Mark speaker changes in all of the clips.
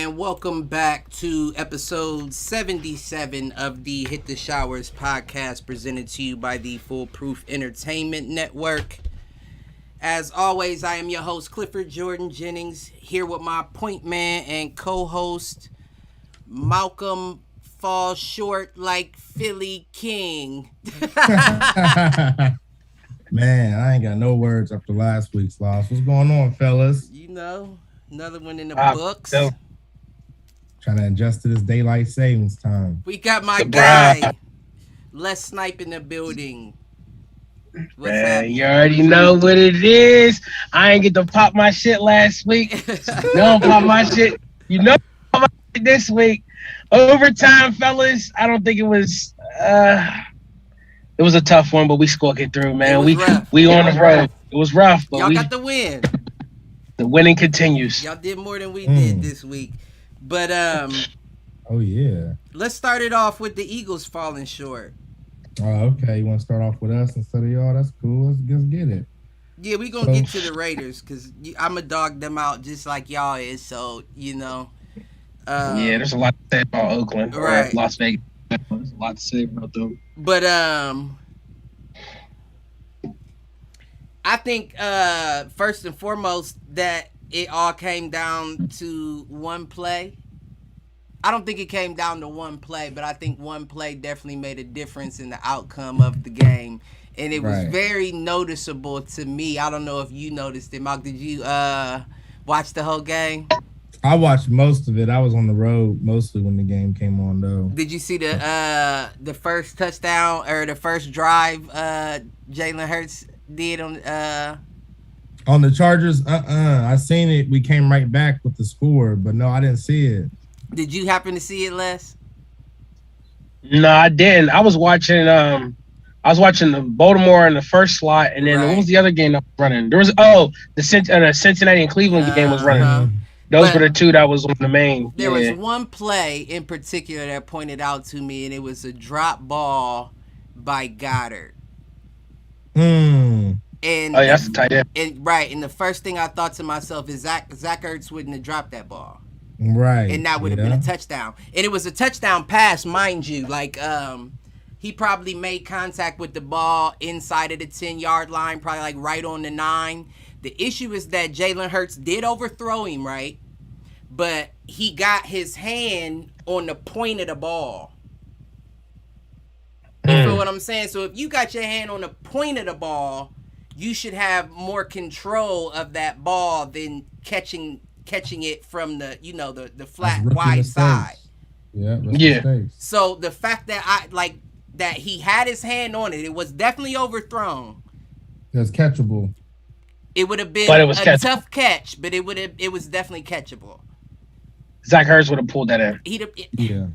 Speaker 1: and welcome back to episode 77 of the Hit the Showers podcast presented to you by the Foolproof Entertainment Network. As always, I am your host, Clifford Jordan Jennings, here with my point man and co-host, Malcolm Fall Short Like Philly King.
Speaker 2: Man, I ain't got no words after last week's loss. What's going on, fellas?
Speaker 1: You know, another one in the books.
Speaker 2: Trying to adjust to this daylight savings time.
Speaker 1: We got my guy, Les Snipe in the building. What's happening?
Speaker 3: You already know what it is. I ain't get to pop my shit last week. Don't pop my shit. You know, pop my shit this week. Overtime, fellas. I don't think it was. It was a tough one, but we squawked it through, man. We on the road. It was rough, but
Speaker 1: y'all got the win.
Speaker 3: The winning continues.
Speaker 1: Y'all did more than we did this week. But
Speaker 2: oh yeah.
Speaker 1: Let's start it off with the Eagles falling short.
Speaker 2: Oh, okay. You want to start off with us instead of y'all? That's cool. Let's just get it.
Speaker 1: Yeah, we gonna get to the Raiders because I'ma dog them out just like y'all is. So you know.
Speaker 3: Yeah, there's a lot to say about Oakland
Speaker 1: right.
Speaker 3: Or Las Vegas. There's a lot to say about them.
Speaker 1: But I think first and foremost that it all came down to one play. I don't think it came down to one play, but I think one play definitely made a difference in the outcome of the game. And it was very noticeable to me. I don't know if you noticed it, Mark. Did you watch the whole game?
Speaker 2: I watched most of it. I was on the road mostly when the game came on, though.
Speaker 1: Did you see the first touchdown or the first drive Jalen Hurts did on
Speaker 2: the Chargers? I seen it. We came right back with the score, but no, I didn't see it.
Speaker 1: Did you happen to see it, Les?
Speaker 3: No, I didn't. I was watching the Baltimore in the first slot, and then what was the other game that was running? There was the Cincinnati and Cleveland game was running. Those were the two that was on the main.
Speaker 1: There was one play in particular that pointed out to me, and it was a drop ball by Goddard. And
Speaker 3: that's a tight end.
Speaker 1: And the first thing I thought to myself is Zach Ertz wouldn't have dropped that ball.
Speaker 2: Right.
Speaker 1: And that would have been a touchdown. And it was a touchdown pass, mind you. Like, he probably made contact with the ball inside of the 10-yard line, probably like right on the 9. The issue is that Jalen Hurts did overthrow him, right? But he got his hand on the point of the ball. You feel what I'm saying? So if you got your hand on the point of the ball, you should have more control of that ball than catching it from the flat wide side.
Speaker 2: Yeah.
Speaker 3: Mistakes.
Speaker 1: So the fact that that he had his hand on it, it was definitely overthrown.
Speaker 2: It was catchable.
Speaker 1: It would have been a tough catch, but it was definitely catchable.
Speaker 3: Zach Ertz would have pulled that in.
Speaker 2: Yeah.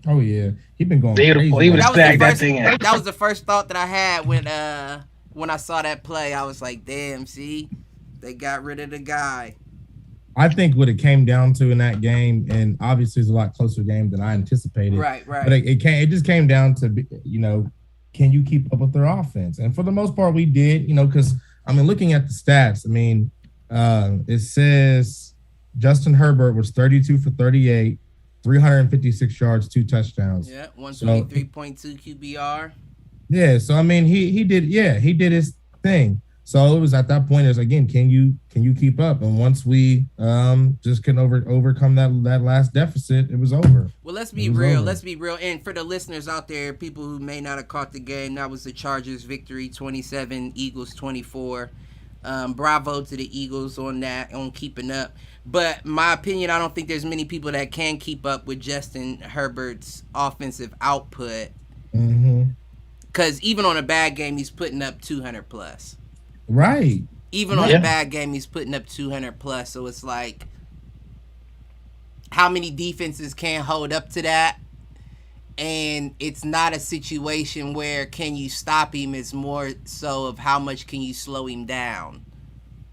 Speaker 2: Oh yeah. He'd been going crazy.
Speaker 3: He would have snagged that thing in.
Speaker 1: That was the first thought that I had when I saw that play. I was like, damn, see, they got rid of the guy.
Speaker 2: I think what it came down to in that game, and obviously it's a lot closer game than I anticipated.
Speaker 1: Right.
Speaker 2: But it just came down to, can you keep up with their offense? And for the most part, we did, because, looking at the stats, it says Justin Herbert was 32 for 38, 356 yards, 2 touchdowns.
Speaker 1: Yeah, 123.2 QBR.
Speaker 2: Yeah, so, he did his thing. So it was at that point, it was again, can you keep up? And once we just can overcome that last deficit, it was over.
Speaker 1: Well, let's be real. Let's be real. And for the listeners out there, people who may not have caught the game, that was the Chargers' victory, 27, Eagles 24. Bravo to the Eagles on that, on keeping up. But my opinion, I don't think there's many people that can keep up with Justin Herbert's offensive output. Because even on a bad game, he's putting up 200 plus.
Speaker 2: Right.
Speaker 1: Even on a bad game, he's putting up 200 plus. So it's like, how many defenses can hold up to that? And it's not a situation where can you stop him? It's more so of how much can you slow him down.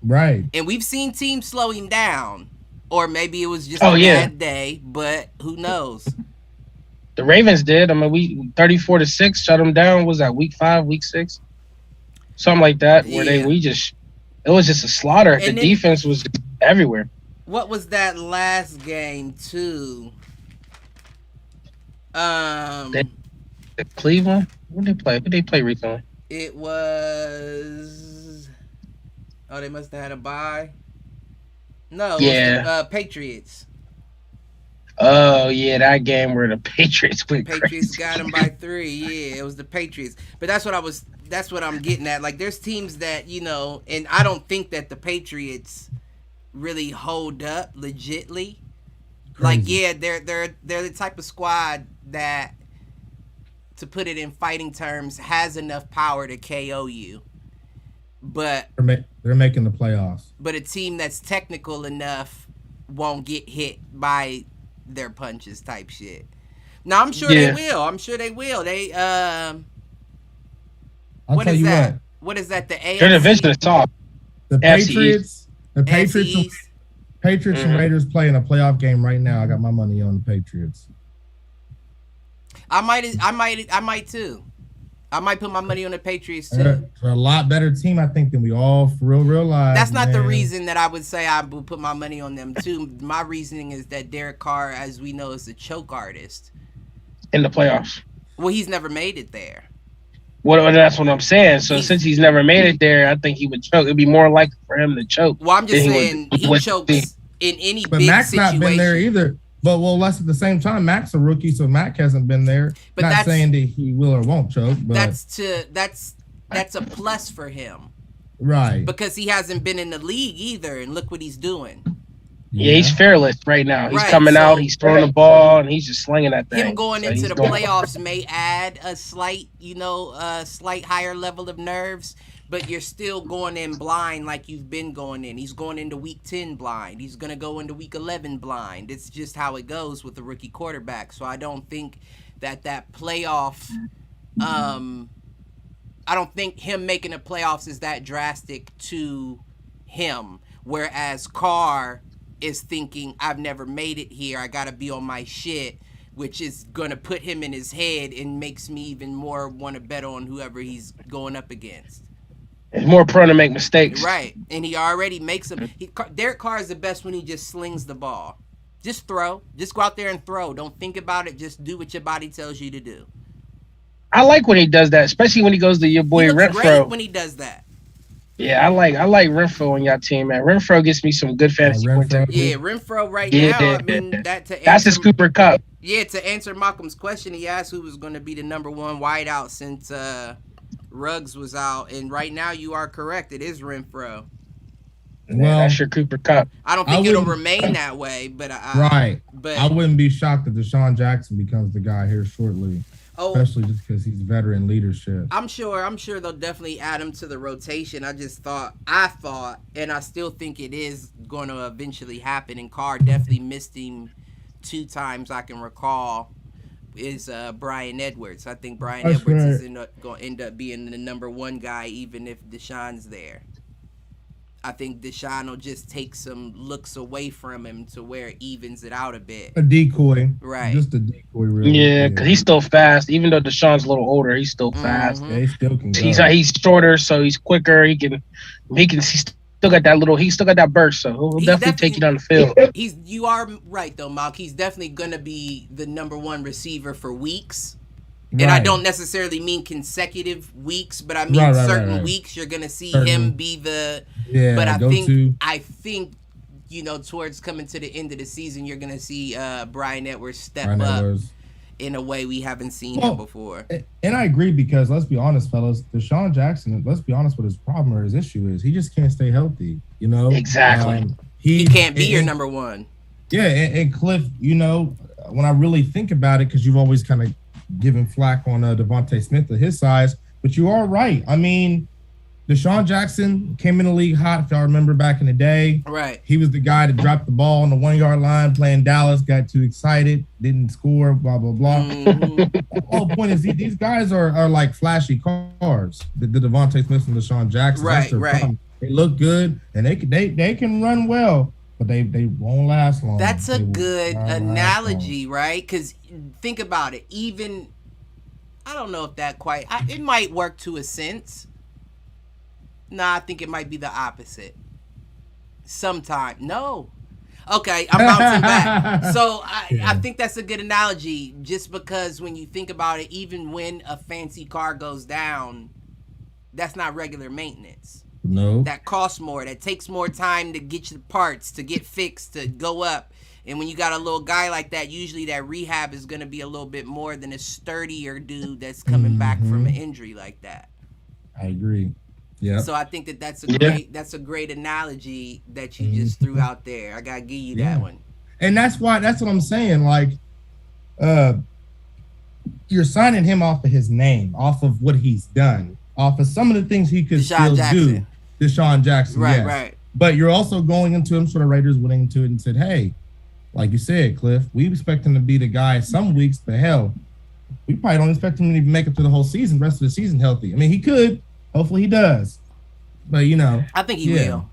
Speaker 2: Right.
Speaker 1: And we've seen teams slow him down. Or maybe it was just a bad day, but who knows?
Speaker 3: The Ravens did. We 34-6 shut them down. Was that week 5, week 6? Something like that, where it was just a slaughter. The defense was everywhere.
Speaker 1: What was that last game too?
Speaker 3: They, Cleveland? What did they play? Who they play recently?
Speaker 1: It was. Oh, they must have had a bye. No, it was
Speaker 3: Yeah.
Speaker 1: the Patriots.
Speaker 3: Oh yeah, that game where the Patriots went
Speaker 1: Patriots
Speaker 3: crazy.
Speaker 1: got them by 3. Yeah, it was the Patriots. But that's what I was. That's what I'm getting at. Like, there's teams that and I don't think that the Patriots really hold up legitly. Like,
Speaker 2: Crazy.
Speaker 1: yeah, they're the type of squad that, to put it in fighting terms, has enough power to KO you. But
Speaker 2: They're making the playoffs.
Speaker 1: a team that's technical enough won't get hit by their punches type shit. Now I'm sure
Speaker 3: Yeah.
Speaker 1: they will. I'm sure they will. They
Speaker 2: I'll
Speaker 1: what
Speaker 2: tell
Speaker 1: is
Speaker 2: you
Speaker 1: that?
Speaker 2: what.
Speaker 1: What is that? The AFC?
Speaker 3: Their division is soft.
Speaker 2: The
Speaker 3: AFC
Speaker 2: Patriots, the
Speaker 1: AFC
Speaker 2: Patriots,
Speaker 1: East?
Speaker 2: Patriots and
Speaker 3: Mhm.
Speaker 2: Raiders play in a playoff game right now. I got my money on the Patriots.
Speaker 1: I might too. I might put my money on the Patriots too.
Speaker 2: They're a lot better team, I think, than we all for real realize.
Speaker 1: That's not the
Speaker 2: man.
Speaker 1: reason that I would say I would put my money on them too. My reasoning is that Derek Carr, as we know, is a choke artist.
Speaker 3: In the playoffs.
Speaker 1: Well, he's never made it there.
Speaker 3: Well, that's what I'm saying. So
Speaker 1: He's-
Speaker 3: since he's never made it there, I think he would choke. It'd be more likely for him to choke.
Speaker 1: Well, I'm just
Speaker 3: Then he
Speaker 1: saying
Speaker 3: would-
Speaker 1: he
Speaker 3: would
Speaker 1: chokes
Speaker 3: be.
Speaker 1: in any
Speaker 2: But
Speaker 1: big
Speaker 2: Mac's
Speaker 1: situation.
Speaker 2: not been there either. But less at the same time, Mac's a rookie, so Mac hasn't been there.
Speaker 1: But
Speaker 2: not
Speaker 1: that's-
Speaker 2: saying that he will or won't choke, but
Speaker 1: That's a plus for him
Speaker 2: right.
Speaker 1: because he hasn't been in the league either, and look what he's doing.
Speaker 3: Yeah, he's fearless right now. He's
Speaker 1: Right,
Speaker 3: coming
Speaker 1: so-
Speaker 3: out, he's throwing the ball, and he's just slinging that thing.
Speaker 1: Him going
Speaker 3: So
Speaker 1: into
Speaker 3: he's
Speaker 1: the
Speaker 3: going-
Speaker 1: playoffs may add a slight higher level of nerves, but you're still going in blind like you've been going in. He's going into week 10 blind. He's going to go into week 11 blind. It's just how it goes with the rookie quarterback. So I don't think that playoff I don't think him making the playoffs is that drastic to him, whereas Carr is thinking, I've never made it here. I got to be on my shit, which is going to put him in his head and makes me even more want to bet on whoever he's going up against.
Speaker 3: He's more prone to make mistakes.
Speaker 1: Right. And he already makes them. Derek Carr is the best when he just slings the ball. Just throw. Just go out there and throw. Don't think about it. Just do what your body tells you to do.
Speaker 3: I like when he does that, especially when he goes to your boy
Speaker 1: He looks great
Speaker 3: Renfro.
Speaker 1: when he does that.
Speaker 3: Yeah, I like Renfro on your team, man. Renfro gets me some good fantasy
Speaker 2: Renfro.
Speaker 3: points.
Speaker 1: Yeah, Renfro right
Speaker 3: Yeah.
Speaker 1: now, I mean, to
Speaker 3: That's his
Speaker 1: answer,
Speaker 3: Cooper Cup.
Speaker 1: yeah, to answer Malcolm's question, he asked who was going to be the number one wideout since Ruggs was out, and right now you are correct. It is Renfro.
Speaker 3: Yeah, that's your Cooper Cup.
Speaker 1: I don't
Speaker 2: I
Speaker 1: think it'll
Speaker 2: wouldn't-
Speaker 1: remain that way, but
Speaker 2: right.
Speaker 1: But
Speaker 2: I wouldn't be shocked if Deshaun Jackson becomes the guy here shortly,
Speaker 1: oh,
Speaker 2: especially just because he's veteran leadership.
Speaker 1: I'm sure they'll definitely add him to the rotation. I thought, and I still think it is going to eventually happen. And Carr definitely missed him 2 times I can recall. Is Brian Edwards? I think Brian
Speaker 2: That's
Speaker 1: Edwards is
Speaker 2: right.
Speaker 1: going to end up being the number 1 guy, even if Deshaun's there. I think Deshaun will just take some looks away from him to where it evens it out a bit.
Speaker 2: A decoy,
Speaker 1: Right.
Speaker 2: Just a decoy, really.
Speaker 3: Yeah, because he's still fast. Even though Deshaun's a little older, he's still fast.
Speaker 1: Mhm.
Speaker 2: Yeah, he still can go.
Speaker 3: He's shorter, so he's quicker. He still got that little. He's still got that burst, so he'll
Speaker 1: He
Speaker 3: definitely take you down the field.
Speaker 1: You are right though, Malk. He's definitely gonna be the number 1 receiver for weeks. And I
Speaker 2: Right.
Speaker 1: don't necessarily mean consecutive weeks, but I mean
Speaker 2: Right,
Speaker 1: certain
Speaker 2: right.
Speaker 1: weeks you're gonna see
Speaker 2: Certain.
Speaker 1: him be the.
Speaker 2: Yeah,
Speaker 1: But
Speaker 2: go to.
Speaker 1: I think towards coming to the end of the season, you're gonna see Brian Edwards step
Speaker 2: Brian
Speaker 1: up
Speaker 2: Edwards.
Speaker 1: in a way we haven't seen
Speaker 2: Well,
Speaker 1: him before.
Speaker 2: And I agree because let's be honest, fellas. Deshaun Jackson. Let's be honest. What his problem or his issue is, he just can't stay healthy. You know
Speaker 3: Exactly.
Speaker 1: He can't be your
Speaker 2: and-
Speaker 1: number 1.
Speaker 2: Yeah, and Cliff. When I really think about it, because you've always kind of given flack on Devontae Smith at his size, but you are right. I mean, Deshaun Jackson came in the league hot. If y'all remember back in the day,
Speaker 1: Right.
Speaker 2: he was the guy that dropped the ball on the 1-yard line playing Dallas, got too excited, didn't score, blah, blah, blah.
Speaker 1: Mhm.
Speaker 2: The whole point is these guys are like flashy cars, the Devontae Smith and Deshaun Jackson. That's
Speaker 1: Right,
Speaker 2: their
Speaker 1: right.
Speaker 2: problem. They look good and they can run well, but they won't last long.
Speaker 1: That's a
Speaker 2: They will
Speaker 1: good
Speaker 2: not last long.
Speaker 1: analogy, right? Because think about it. Even I don't know if that quite. It might work to a sense. Nah, I think it might be the opposite. Sometime, no. Okay, I'm bouncing back. So I think that's a good analogy, just because when you think about it, even when a fancy car goes down, that's not regular maintenance.
Speaker 2: No.
Speaker 1: That costs more. That takes more time to get your parts, to get fixed, to go up. And when you got a little guy like that, usually that rehab is going to be a little bit more than a sturdier dude that's coming back from an injury like that.
Speaker 2: I agree. Yeah.
Speaker 1: So I think that's a great analogy that you just threw out there. I gotta give you that one.
Speaker 2: And that's what I'm saying. Like, you're signing him off of his name, off of what he's done, off of some of the things he could still do. Deshaun Jackson.
Speaker 1: Right,
Speaker 2: yes.
Speaker 1: right.
Speaker 2: But you're also going into him, sort of Raiders went into it and said, hey, like you said, Cliff, we expect him to be the guy some weeks, but hell, we probably don't expect him to even make it through the whole season, rest of the season healthy. I mean, he could. Hopefully he does. But,
Speaker 1: I think he will.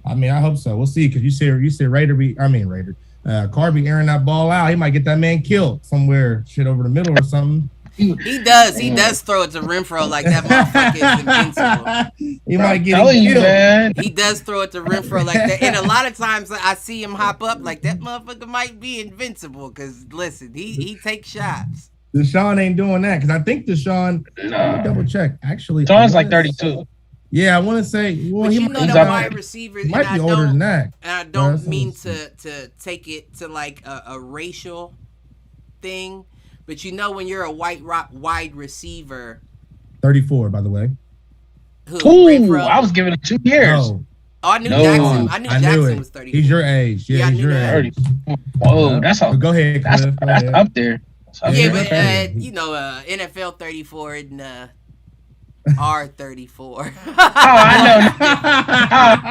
Speaker 2: I mean, I hope so. We'll see, because you said Carr be airing that ball out. He might get that man killed somewhere, shit over the middle or something.
Speaker 1: He does throw it to Renfro like that motherfucker is invincible.
Speaker 2: He might get killed.
Speaker 3: Man.
Speaker 1: He does throw it to Renfro like that. And a lot of times I see him hop up like that motherfucker might be invincible, because, listen, he takes shots.
Speaker 2: Deshaun ain't doing that, because I think Deshaun, let me double check. Actually,
Speaker 3: Deshaun's like 32.
Speaker 2: Yeah, I want to say, well,
Speaker 1: but
Speaker 2: he
Speaker 1: the wide receiver,
Speaker 2: he might be older than that.
Speaker 1: And I don't mean to take it to like a racial thing, but when you're a wide receiver,
Speaker 2: 34, by the way.
Speaker 3: Ooh, I was giving it 2 years.
Speaker 2: No.
Speaker 1: Oh, I knew Jackson. I knew Jackson was 34.
Speaker 2: He's your age. Yeah, he's your age.
Speaker 3: Whoa, that's all.
Speaker 2: Go ahead, Cliff.
Speaker 3: That's up there.
Speaker 1: NFL 34 and R34.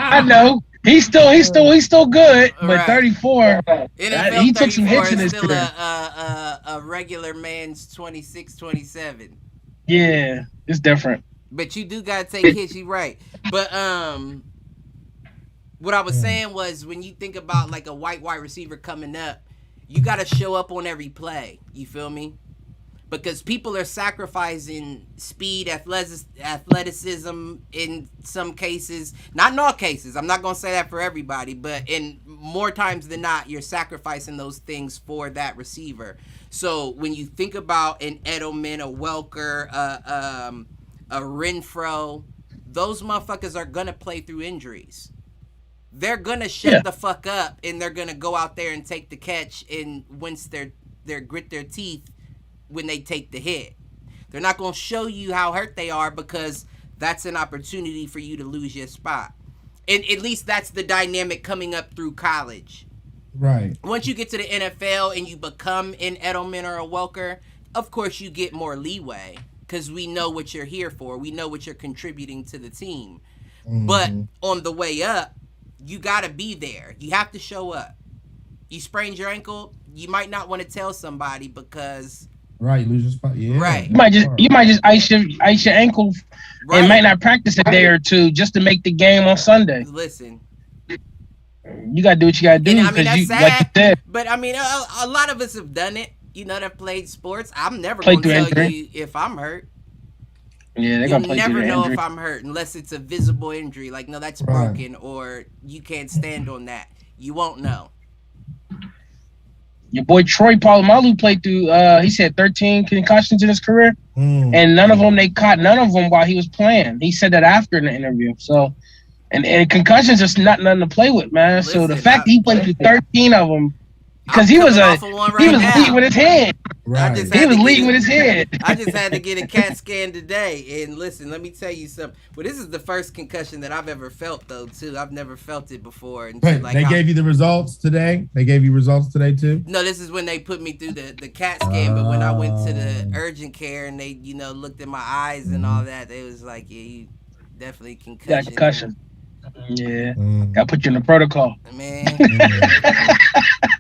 Speaker 3: I know. He's still good, but
Speaker 1: Right.
Speaker 3: 34.
Speaker 1: NFL
Speaker 3: He took some
Speaker 1: 34
Speaker 3: hits in
Speaker 1: is
Speaker 3: his
Speaker 1: still
Speaker 3: career.
Speaker 1: a regular man's 26, 27.
Speaker 3: Yeah, it's different.
Speaker 1: But you do gotta take hits. You right. But what I was saying was, when you think about like a wide receiver coming up, you gotta show up on every play. You feel me? Because people are sacrificing speed, athleticism in some cases. Not in all cases. I'm not going to say that for everybody. But in more times than not, you're sacrificing those things for that receiver. So when you think about an Edelman, a Welker, a Renfro, those motherfuckers are going to play through injuries. They're going to shut the fuck up, and they're going to go out there and take the catch and wince their grit their teeth when they take the hit. They're not going to show you how hurt they are, because that's an opportunity for you to lose your spot. And at least that's the dynamic coming up through college.
Speaker 2: Right.
Speaker 1: Once you get to the NFL and you become an Edelman or a Welker, of course you get more leeway, because we know what you're here for. We know what you're contributing to the team. Mm-hmm. But on the way up, you got to be there. You have to show up. You sprained your ankle, you might not want to tell somebody, because
Speaker 2: right, you lose your spot. Yeah.
Speaker 1: Right.
Speaker 3: You might just ice your ankle, and might not practice a day or two just to make the game on Sunday.
Speaker 1: Listen,
Speaker 3: you gotta do what you gotta do.
Speaker 1: And, I mean, that's sad.
Speaker 3: Like you said,
Speaker 1: but I mean, a lot of us have done it. That played sports. I'm never going to tell you if I'm hurt.
Speaker 3: Yeah, they're gonna play
Speaker 1: never
Speaker 3: through the
Speaker 1: know
Speaker 3: injury.
Speaker 1: if I'm hurt unless it's a visible injury. Like, no, that's broken, or you can't stand on that. You won't know.
Speaker 3: Your boy Troy Polamalu played through. He said 13 concussions in his career, and none of them while he was playing. He said that after in the interview. So, and concussions is not nothing to play with, man.
Speaker 1: Listen,
Speaker 3: so the fact that he played through 13 of them, because he was leading with his head.
Speaker 2: Right.
Speaker 3: He was leading with his head.
Speaker 1: I just had to get a CAT scan today, and listen, let me tell you something. Well, this is the first concussion that I've ever felt, though, too. I've never felt it before.
Speaker 2: Wait, like, they gave you the results today? They gave you results today, too?
Speaker 1: No, this is when they put me through the CAT scan, but when I went to the urgent care and they, looked at my eyes and all that, they was like, yeah, you definitely concussion.
Speaker 3: Yeah, concussion. Yeah, gotta put you in the protocol.
Speaker 1: Man.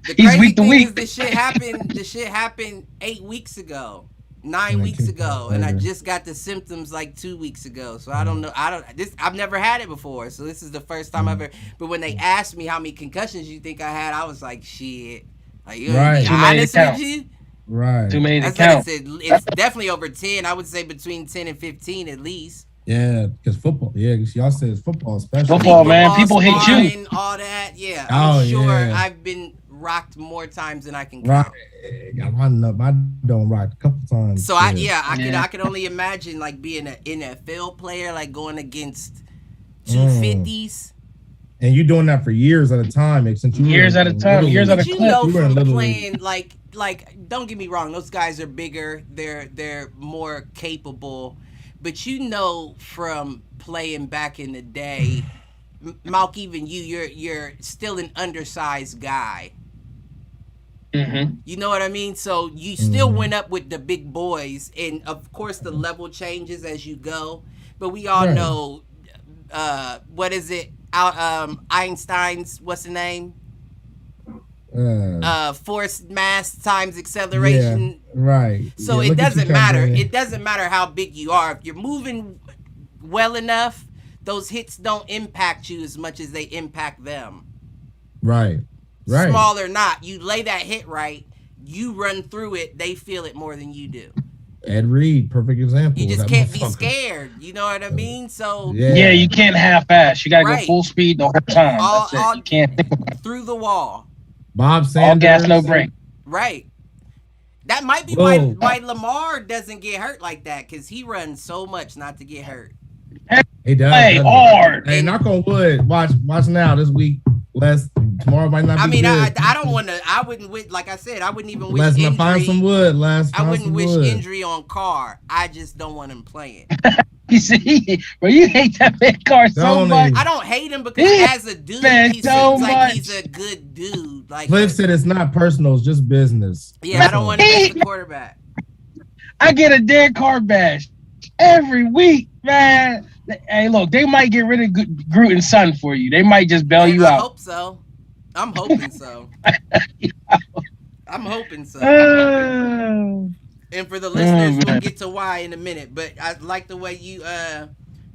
Speaker 1: The
Speaker 3: He's
Speaker 1: crazy
Speaker 3: week to
Speaker 1: thing
Speaker 3: week.
Speaker 1: is this shit happened 8 weeks ago, 9 weeks ago, and I just got the symptoms like 2 weeks ago. So I don't know. I've never had it before, so this is the first time ever. But when they asked me how many concussions you think I had, I was like, shit. Like, you
Speaker 2: right.
Speaker 1: Be honest with you?
Speaker 2: Right.
Speaker 3: Too many to
Speaker 1: That's
Speaker 3: count.
Speaker 1: like I said, it's definitely over 10. I would say between 10 and 15 at least.
Speaker 2: Yeah, because football. Yeah, 'cause y'all said it's football, especially.
Speaker 3: Football, man. People hate you.
Speaker 1: sparring, all that. Yeah,
Speaker 2: Oh,
Speaker 1: I'm sure
Speaker 2: yeah.
Speaker 1: I've been rocked more times than I can
Speaker 2: Right.
Speaker 1: count.
Speaker 2: I don't rock a couple times.
Speaker 1: So
Speaker 2: yeah.
Speaker 1: I could only imagine like being an NFL player, like going against 250s.
Speaker 2: And you doing that for years at a time, since you
Speaker 3: Years at a time, years at a
Speaker 1: But you
Speaker 3: clip.
Speaker 1: know
Speaker 2: You were in
Speaker 1: from
Speaker 2: Little
Speaker 1: playing like don't get me wrong, those guys are bigger, they're more capable, but you know from playing back in the day, Malk, even you're still an undersized guy.
Speaker 3: Mm-hmm.
Speaker 1: You know what I mean? So you still went up with the big boys, and of course the level changes as you go. But we all
Speaker 2: Right.
Speaker 1: know, what is it? Einstein's what's the name? Force mass times acceleration.
Speaker 2: Yeah, right.
Speaker 1: So
Speaker 2: Yeah,
Speaker 1: it
Speaker 2: look at you
Speaker 1: doesn't matter.
Speaker 2: trying to-
Speaker 1: It doesn't matter how big you are. If you're moving well enough, those hits don't impact you as much as they impact them.
Speaker 2: Right. Right.
Speaker 1: Small or not, you lay that hit right, you run through it, they feel it more than you do.
Speaker 2: Ed Reed, perfect example.
Speaker 1: You just
Speaker 2: That
Speaker 1: can't be
Speaker 2: motherfucker.
Speaker 1: scared. You know what I mean? So
Speaker 3: Yeah, you can't half-ass. You gotta
Speaker 1: Right.
Speaker 3: go full speed the whole time.
Speaker 1: All-
Speaker 3: That's it. You can't
Speaker 1: through the wall.
Speaker 2: Bob Sanders.
Speaker 3: all gas, no brake.
Speaker 1: Right. That might be
Speaker 2: Whoa.
Speaker 1: why Lamar doesn't get hurt like that, because he runs so much not to get hurt.
Speaker 2: He does.
Speaker 3: Hey,
Speaker 2: doesn't he?
Speaker 3: hard.
Speaker 2: Hey, knock on wood. Watch now this week. Tomorrow might not be
Speaker 1: I mean,
Speaker 2: good.
Speaker 1: I don't want to. I wouldn't wish. Like I said, I wouldn't even wish
Speaker 2: Let's
Speaker 1: injury.
Speaker 2: find some wood.
Speaker 1: I wouldn't wish injury on Carr. I just don't want him playing.
Speaker 3: You see, bro, you hate that man car so
Speaker 2: Don't
Speaker 3: much.
Speaker 1: I don't hate him because
Speaker 3: Yeah,
Speaker 1: as a dude,
Speaker 3: man,
Speaker 1: he
Speaker 3: so
Speaker 1: seems like
Speaker 3: much.
Speaker 1: he's a good dude. Like,
Speaker 2: Cliff said it's not personal, it's just business.
Speaker 1: yeah, I don't want to miss the quarterback.
Speaker 3: I get a dead car bash every week, man. Hey, look, they might get rid of Gruden's son for you. They might just bail
Speaker 1: And
Speaker 3: you
Speaker 1: I
Speaker 3: out.
Speaker 1: hope so. I'm hoping so. I'm hoping so. And for the listeners, we'll
Speaker 3: man.
Speaker 1: get to why in a minute. But I like the way you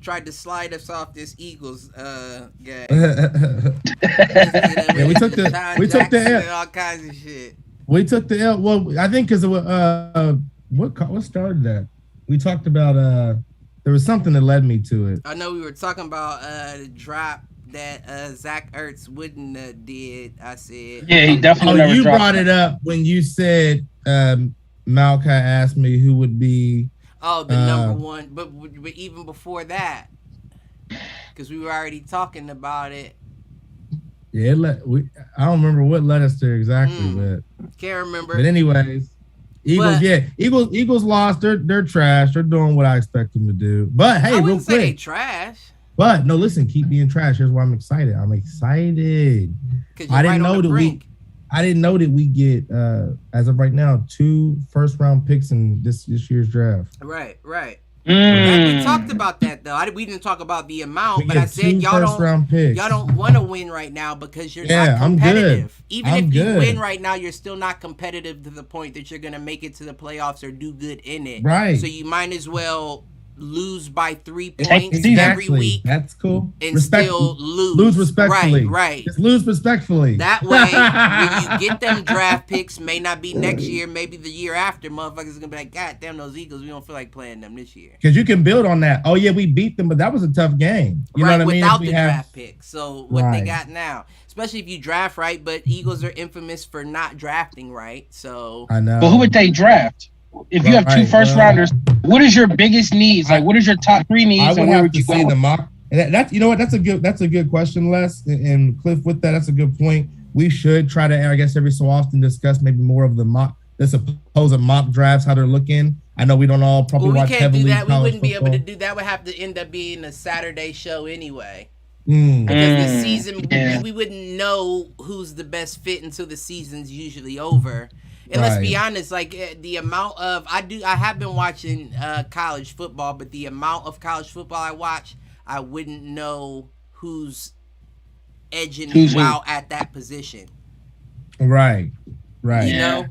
Speaker 1: tried to slide us off this Eagles game.
Speaker 2: Yeah, we took the L.
Speaker 1: and all kinds of shit.
Speaker 2: We took the L. Well, I think because it was what started that? We talked about there was something that led me to it.
Speaker 1: I know we were talking about the drop that Zach Ertz wouldn't did. I said,
Speaker 3: Yeah, he definitely
Speaker 2: Oh,
Speaker 3: never
Speaker 2: you
Speaker 3: dropped
Speaker 2: brought it up when you said Malkai asked me who would be.
Speaker 1: oh, the number one. But even before that, because we were already talking about it.
Speaker 2: Yeah, I don't remember what led us to exactly,
Speaker 1: Can't remember.
Speaker 2: but anyways, Eagles. Eagles lost. They're trash. They're doing what I expect them to do. But hey,
Speaker 1: I
Speaker 2: real
Speaker 1: wouldn't say they
Speaker 2: quick.
Speaker 1: trash.
Speaker 2: But no, listen, keep being trash. Here's why I'm excited. I'm excited.
Speaker 1: Because you're
Speaker 2: I didn't
Speaker 1: right
Speaker 2: know
Speaker 1: on the
Speaker 2: that
Speaker 1: brink.
Speaker 2: I didn't know that we get as of right now 2 first-round picks in this year's draft.
Speaker 1: Right.
Speaker 3: Mm.
Speaker 1: We talked about that though. We didn't talk about the amount,
Speaker 2: We
Speaker 1: but
Speaker 2: get
Speaker 1: I said
Speaker 2: 2 first-round picks.
Speaker 1: y'all don't want to win right now because you're
Speaker 2: Yeah,
Speaker 1: not
Speaker 2: I'm
Speaker 1: competitive.
Speaker 2: good.
Speaker 1: Even
Speaker 2: I'm
Speaker 1: if you
Speaker 2: good.
Speaker 1: win right now, you're still not competitive to the point that you're gonna make it to the playoffs or do good in it.
Speaker 2: Right.
Speaker 1: So you might as well lose by 3
Speaker 3: Take
Speaker 1: points
Speaker 3: the season.
Speaker 1: every week
Speaker 2: That's cool.
Speaker 1: and still lose
Speaker 2: respectfully.
Speaker 1: Right.
Speaker 2: Just lose respectfully.
Speaker 1: That way, when you get them draft picks, may not be next year, maybe the year after, motherfuckers are gonna be like, God damn, those Eagles, we don't feel like playing them this year.
Speaker 2: Because you can build on that. Oh yeah, we beat them, but that was a tough game. You
Speaker 1: right,
Speaker 2: know what I mean?
Speaker 1: without
Speaker 2: If
Speaker 1: the
Speaker 2: we have-
Speaker 1: draft pick. So what they
Speaker 2: Right.
Speaker 1: got now, especially if you draft right, but Eagles are infamous for not drafting right. So
Speaker 2: I know.
Speaker 3: But who would they draft? If you have 2
Speaker 2: Right,
Speaker 3: first rounders, what is your biggest needs? Like, what is your top 3 needs?
Speaker 2: I
Speaker 3: and
Speaker 2: would
Speaker 3: where
Speaker 2: have
Speaker 3: would
Speaker 2: to
Speaker 3: you
Speaker 2: see
Speaker 3: go?
Speaker 2: the mock. And that's you know what? That's a good question, Les and Cliff. With that, that's a good point. We should try to, I guess, every so often discuss maybe more of the supposed mock drafts, how they're looking. I know we don't all probably
Speaker 1: well, we
Speaker 2: watch
Speaker 1: can't
Speaker 2: heavily
Speaker 1: do that. We
Speaker 2: college
Speaker 1: wouldn't be able to
Speaker 2: football.
Speaker 1: do that. Would have to end up being a Saturday show anyway.
Speaker 2: Mm.
Speaker 1: Because the season,
Speaker 3: yeah.
Speaker 1: we wouldn't know who's the best fit until the season's usually over. And let's be
Speaker 2: Right.
Speaker 1: honest, like the amount of I have been watching college football, but the amount of college football I watch, I wouldn't know who's edging
Speaker 3: Who's
Speaker 1: who
Speaker 3: who?
Speaker 1: out at that position.
Speaker 2: Right.
Speaker 1: You
Speaker 3: Yeah.
Speaker 1: know,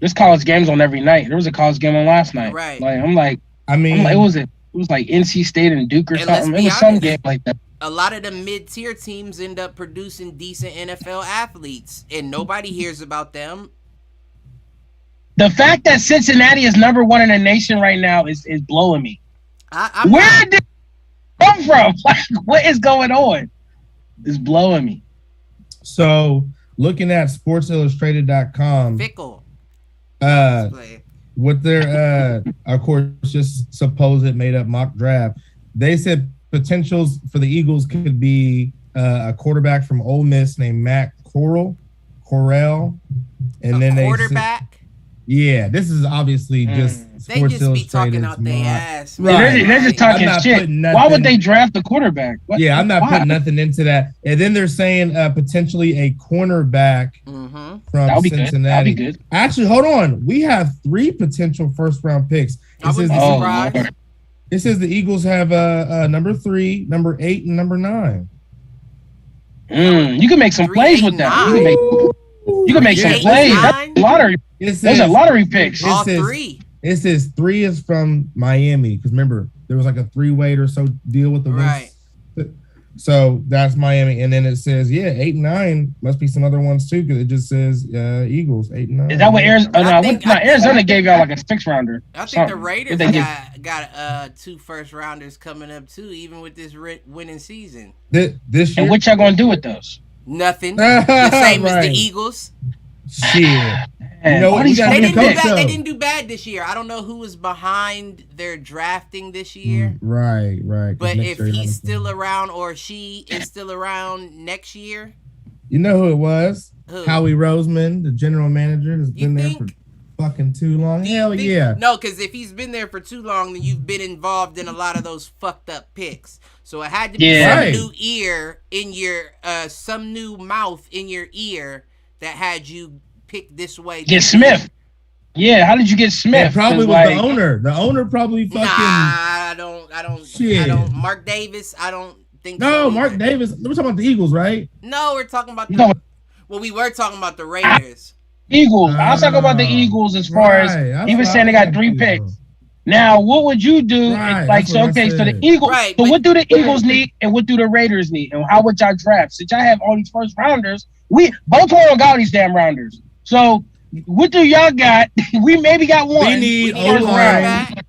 Speaker 3: There's college games on every night. There was a college game on last night.
Speaker 1: Right.
Speaker 3: Like I'm like
Speaker 2: I
Speaker 3: it was like NC State and Duke or
Speaker 1: And let's
Speaker 3: something.
Speaker 1: be
Speaker 3: It was some
Speaker 1: honest.
Speaker 3: game like that.
Speaker 1: a lot of the mid-tier teams end up producing decent NFL athletes, and nobody hears about them.
Speaker 3: The fact that Cincinnati is number 1 in the nation right now is blowing me.
Speaker 1: I'm
Speaker 3: Where
Speaker 1: not-
Speaker 3: did it come from? Like, what is going on? It's blowing me.
Speaker 2: So looking at SportsIllustrated.com,
Speaker 1: fickle. Play.
Speaker 2: with their of course just supposed made up mock draft, they said potentials for the Eagles could be a quarterback from Ole Miss named Matt Corral, and
Speaker 1: A
Speaker 2: then
Speaker 1: quarterback.
Speaker 2: yeah, this is obviously just
Speaker 1: They
Speaker 2: Sports
Speaker 1: just be talking
Speaker 2: Illustrated's
Speaker 1: out their
Speaker 2: mock.
Speaker 1: ass.
Speaker 2: Right.
Speaker 1: man.
Speaker 3: They're just talking
Speaker 2: I'm not
Speaker 3: shit.
Speaker 2: putting
Speaker 3: Why
Speaker 2: nothing-
Speaker 3: would they draft a quarterback? What?
Speaker 2: Yeah, I'm not
Speaker 3: Why?
Speaker 2: putting nothing into that. And then they're saying potentially a cornerback
Speaker 1: Mm-hmm.
Speaker 2: from
Speaker 3: That'll be good.
Speaker 2: Cincinnati.
Speaker 3: That'll be good.
Speaker 2: Actually, hold on. We have 3 potential first round picks.
Speaker 1: I wouldn't be
Speaker 3: Oh,
Speaker 1: surprised.
Speaker 3: Lord.
Speaker 2: It says the Eagles have number 3, number 8, and number 9.
Speaker 3: You can make some
Speaker 1: 3,
Speaker 3: plays
Speaker 1: 8,
Speaker 3: with that.
Speaker 1: 9.
Speaker 3: You can make some
Speaker 1: 3, 8,
Speaker 3: plays.
Speaker 1: 9.
Speaker 3: That's lottery. Those are lottery picks.
Speaker 1: All
Speaker 2: says-
Speaker 1: 3.
Speaker 2: It says 3 is from Miami because remember there was like a 3-way or so deal with the
Speaker 1: Right.
Speaker 2: So that's Miami, and then it says 8 and 9 must be some other ones too because it just says Eagles 8 and 9.
Speaker 3: Is that what Arizona?
Speaker 1: I think-
Speaker 3: Arizona gave y'all like a 6-rounder.
Speaker 1: I think the
Speaker 3: Something.
Speaker 1: Raiders
Speaker 3: What they give?
Speaker 1: got 2 first rounders coming up too, even with this winning season.
Speaker 2: this year?
Speaker 3: And what y'all gonna do with those?
Speaker 1: Nothing. The same as the
Speaker 2: Right.
Speaker 1: Eagles.
Speaker 2: Shit.
Speaker 3: Man,
Speaker 2: know
Speaker 3: all
Speaker 2: what?
Speaker 3: these
Speaker 2: We gotta
Speaker 1: They
Speaker 3: fucking
Speaker 1: didn't do
Speaker 3: picks.
Speaker 1: bad. They
Speaker 2: though.
Speaker 1: didn't do bad this year. I don't know who was behind their drafting this year.
Speaker 2: Right. 'Cause
Speaker 1: But
Speaker 2: next
Speaker 1: if
Speaker 2: year
Speaker 1: he's
Speaker 2: Jonathan-
Speaker 1: still around or she is still around next year,
Speaker 2: you know who it was?
Speaker 1: who?
Speaker 2: Howie Roseman, the general manager, has
Speaker 1: You
Speaker 2: been there for
Speaker 1: think?
Speaker 2: fucking too long.
Speaker 1: Do you
Speaker 2: Hell
Speaker 1: think-
Speaker 2: yeah.
Speaker 1: No, because if he's been there for too long, then you've been involved in a lot of those fucked up picks. So it had to be
Speaker 3: Yeah.
Speaker 2: Right.
Speaker 1: some new ear in your, some new mouth in your ear that had you pick this way.
Speaker 3: Get Smith. Yeah, how did you get Smith?
Speaker 2: It probably
Speaker 3: 'Cause,
Speaker 2: was
Speaker 3: like,
Speaker 2: the owner. The owner probably fucking.
Speaker 1: Nah, I don't.
Speaker 2: Shit.
Speaker 1: Mark Davis, I don't think.
Speaker 2: No,
Speaker 1: so
Speaker 2: Mark
Speaker 1: either.
Speaker 2: Davis. We're talking about the Eagles, right?
Speaker 1: No, we're talking about the.
Speaker 3: No.
Speaker 1: Well, we were talking about the Raiders.
Speaker 3: Eagles. I'll talk about the
Speaker 2: Oh,
Speaker 3: Eagles as far as
Speaker 2: right. That's
Speaker 3: he was
Speaker 2: what
Speaker 3: saying
Speaker 2: I
Speaker 3: they got
Speaker 2: was
Speaker 3: 3
Speaker 2: thinking.
Speaker 3: picks. Now, what would you do?
Speaker 2: Right,
Speaker 3: Like,
Speaker 2: that's
Speaker 3: so
Speaker 2: what I
Speaker 3: okay, so the
Speaker 2: said.
Speaker 3: Eagles.
Speaker 1: Right,
Speaker 3: so
Speaker 1: but-
Speaker 3: what do the Eagles need, and what do the Raiders need, and how would y'all draft? Since y'all have all these first rounders, Baltimore don't got all these damn rounders. So, what do y'all got? We maybe got one.
Speaker 2: We need
Speaker 1: We
Speaker 2: O
Speaker 1: need a
Speaker 2: line.
Speaker 1: quarterback.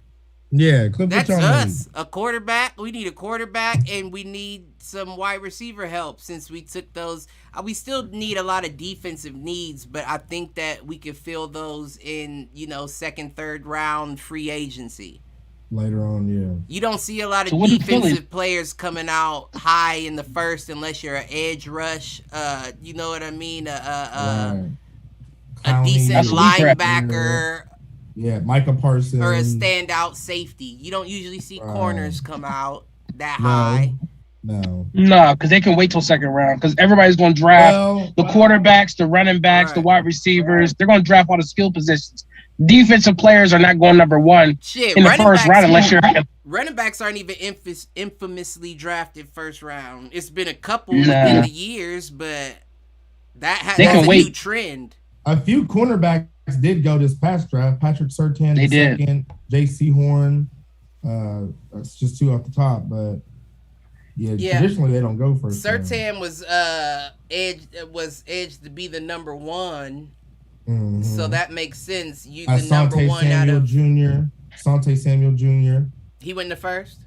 Speaker 2: Yeah, Cliff,
Speaker 1: That's
Speaker 2: what y'all need?
Speaker 1: us. A quarterback. We need a quarterback, and we need some wide receiver help since we took those. We still need a lot of defensive needs, but I think that we could fill those in, second, third round free agency.
Speaker 2: Later on, yeah.
Speaker 1: You don't see a lot
Speaker 3: So
Speaker 1: of
Speaker 3: what is Philly?
Speaker 1: defensive players coming out high in the first unless you're an edge rush. You know what I mean?
Speaker 2: Right.
Speaker 1: A
Speaker 2: Clowney,
Speaker 1: decent
Speaker 3: That's what we draft.
Speaker 1: linebacker
Speaker 2: Yeah, Micah Parsons.
Speaker 1: or a standout safety. You don't usually see
Speaker 2: Right.
Speaker 1: corners come out that
Speaker 2: No.
Speaker 1: high.
Speaker 2: No.
Speaker 3: No, because they can wait till second round. Because everybody's going to draft
Speaker 2: Well,
Speaker 3: the quarterbacks, the running backs, the
Speaker 1: Right.
Speaker 3: wide receivers. They're going to draft all the skill positions. Defensive players are not going number 1
Speaker 1: Shit,
Speaker 3: in the
Speaker 1: running
Speaker 3: first
Speaker 1: backs,
Speaker 3: round unless you're.
Speaker 1: running backs aren't even infamously drafted first round. It's been a couple
Speaker 3: Nah.
Speaker 1: within the years, but that's
Speaker 3: They
Speaker 1: a
Speaker 3: can
Speaker 1: new
Speaker 3: wait.
Speaker 1: trend.
Speaker 2: a few cornerbacks did go this past draft. Patrick Surtain,
Speaker 3: They
Speaker 2: the
Speaker 3: did.
Speaker 2: second. J.C. Horn. That's just 2 off the top, but
Speaker 1: Yeah.
Speaker 2: traditionally they don't go first. round.
Speaker 1: Sertan was edged to be the number 1,
Speaker 2: Mhm.
Speaker 1: so that makes sense. You the number
Speaker 2: Asante
Speaker 1: 1 out
Speaker 2: Samuel
Speaker 1: of
Speaker 2: Jr. Asante Samuel Jr.
Speaker 1: he went the first.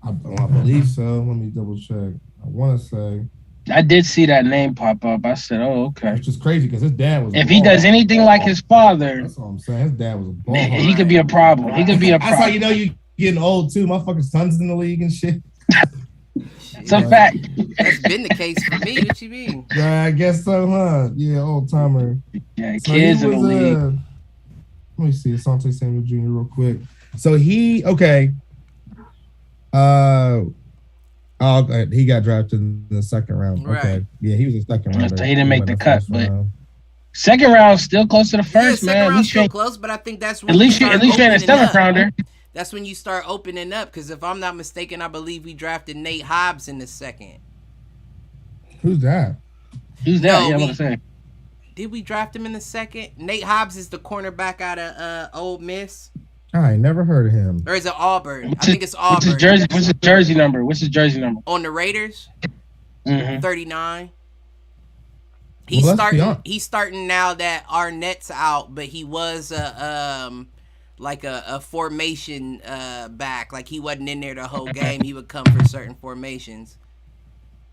Speaker 2: I believe so. Let me double check. I want to say,
Speaker 3: I did see that name pop up. I said, "Oh, okay."
Speaker 2: which is crazy because his dad was. a
Speaker 3: If he
Speaker 2: ball
Speaker 3: does anything like his father,
Speaker 2: that's all I'm saying. His dad was a ball.
Speaker 3: he could be a problem. He could be a
Speaker 2: That's how
Speaker 3: problem.
Speaker 2: you know you getting old too. Motherfucking sons in the league and shit.
Speaker 3: It's a fact.
Speaker 1: That's been the case for me. What you mean?
Speaker 2: Yeah, I guess so, huh? Yeah, old timer.
Speaker 3: Yeah,
Speaker 2: So
Speaker 3: kids
Speaker 2: he
Speaker 3: in the
Speaker 2: was,
Speaker 3: league.
Speaker 2: let me see Asante Samuel Jr. real quick. So he he got drafted in the second round.
Speaker 1: Right.
Speaker 2: Okay. Yeah, he was a second round.
Speaker 3: So he didn't make the cut, but Second round still close to the first,
Speaker 1: yeah,
Speaker 3: man.
Speaker 1: second
Speaker 3: At
Speaker 1: round's
Speaker 3: least you
Speaker 1: still
Speaker 3: ain't-
Speaker 1: close, but I think that's when
Speaker 3: at least you
Speaker 1: start
Speaker 3: ain't a
Speaker 1: opening
Speaker 3: seventh
Speaker 1: up.
Speaker 3: rounder.
Speaker 1: That's when you start opening up. Because if I'm not mistaken, I believe we drafted Nate Hobbs in the second.
Speaker 2: Who's that?
Speaker 3: Who's that?
Speaker 1: No,
Speaker 3: Yeah, I'm
Speaker 1: we-
Speaker 3: gonna say.
Speaker 1: Did we draft him in the second? Nate Hobbs is the cornerback out of Ole Miss,
Speaker 2: I ain't never heard of him.
Speaker 1: or is it Auburn? I
Speaker 3: What's
Speaker 1: think it's
Speaker 3: What's his
Speaker 1: Auburn.
Speaker 3: jersey? What's his jersey number? What's his jersey number?
Speaker 1: On the Raiders,
Speaker 3: Mm-hmm.
Speaker 1: 39.
Speaker 2: Well, let's be honest.
Speaker 1: He's starting now that Arnett's out, but he was a like a formation back. Like he wasn't in there the whole game. He would come for certain formations.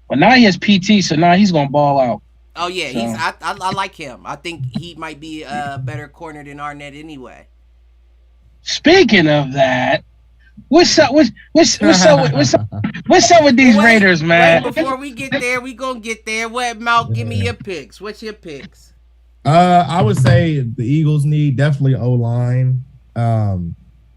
Speaker 3: But now he has PT, so now he's gonna ball out.
Speaker 1: Oh yeah,
Speaker 3: So.
Speaker 1: I like him. I think he might be a better corner than Arnett anyway.
Speaker 3: Speaking of that, what's up? What's up with these Raiders, man?
Speaker 1: Before we get there, we gonna get there. What, Malk? Give me your picks. What's your picks?
Speaker 2: I would say the Eagles need definitely O-line. I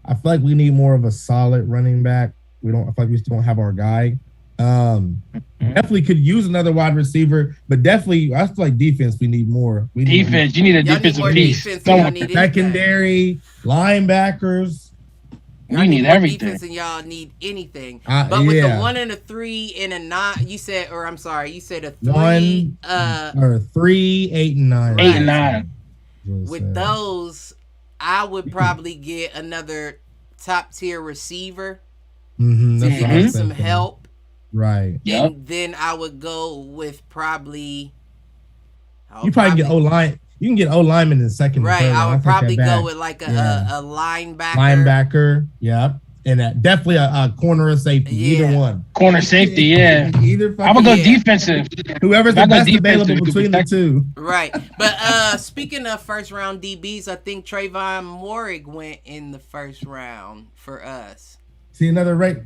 Speaker 2: feel like we need more of a solid running back. I feel like we still don't have our guy. Definitely could use another wide receiver, but definitely I feel like defense we need more. You
Speaker 3: need a defensive piece.
Speaker 2: Secondary, linebackers.
Speaker 3: You need everything.
Speaker 1: Defense and y'all need anything. But with the 1 and a 3 and a 9, you said a 3.
Speaker 2: 1 or 3, 8 and 9.
Speaker 3: 8 and 9.
Speaker 1: With those, I would probably get another top tier receiver to give me some help.
Speaker 2: Right.
Speaker 1: And then I would go with probably.
Speaker 2: You probably get O-line. You can get O-lineman in the second.
Speaker 1: Right. I would probably go with like a linebacker.
Speaker 2: Linebacker. Yeah. And definitely a corner or safety. Yeah. Either one.
Speaker 3: Corner safety. Yeah. I'm gonna go defensive.
Speaker 2: Whoever's the best available between the two.
Speaker 1: Right. But speaking of first round DBs, I think Trayvon Moehrig went in the first round for us.
Speaker 2: See another rate.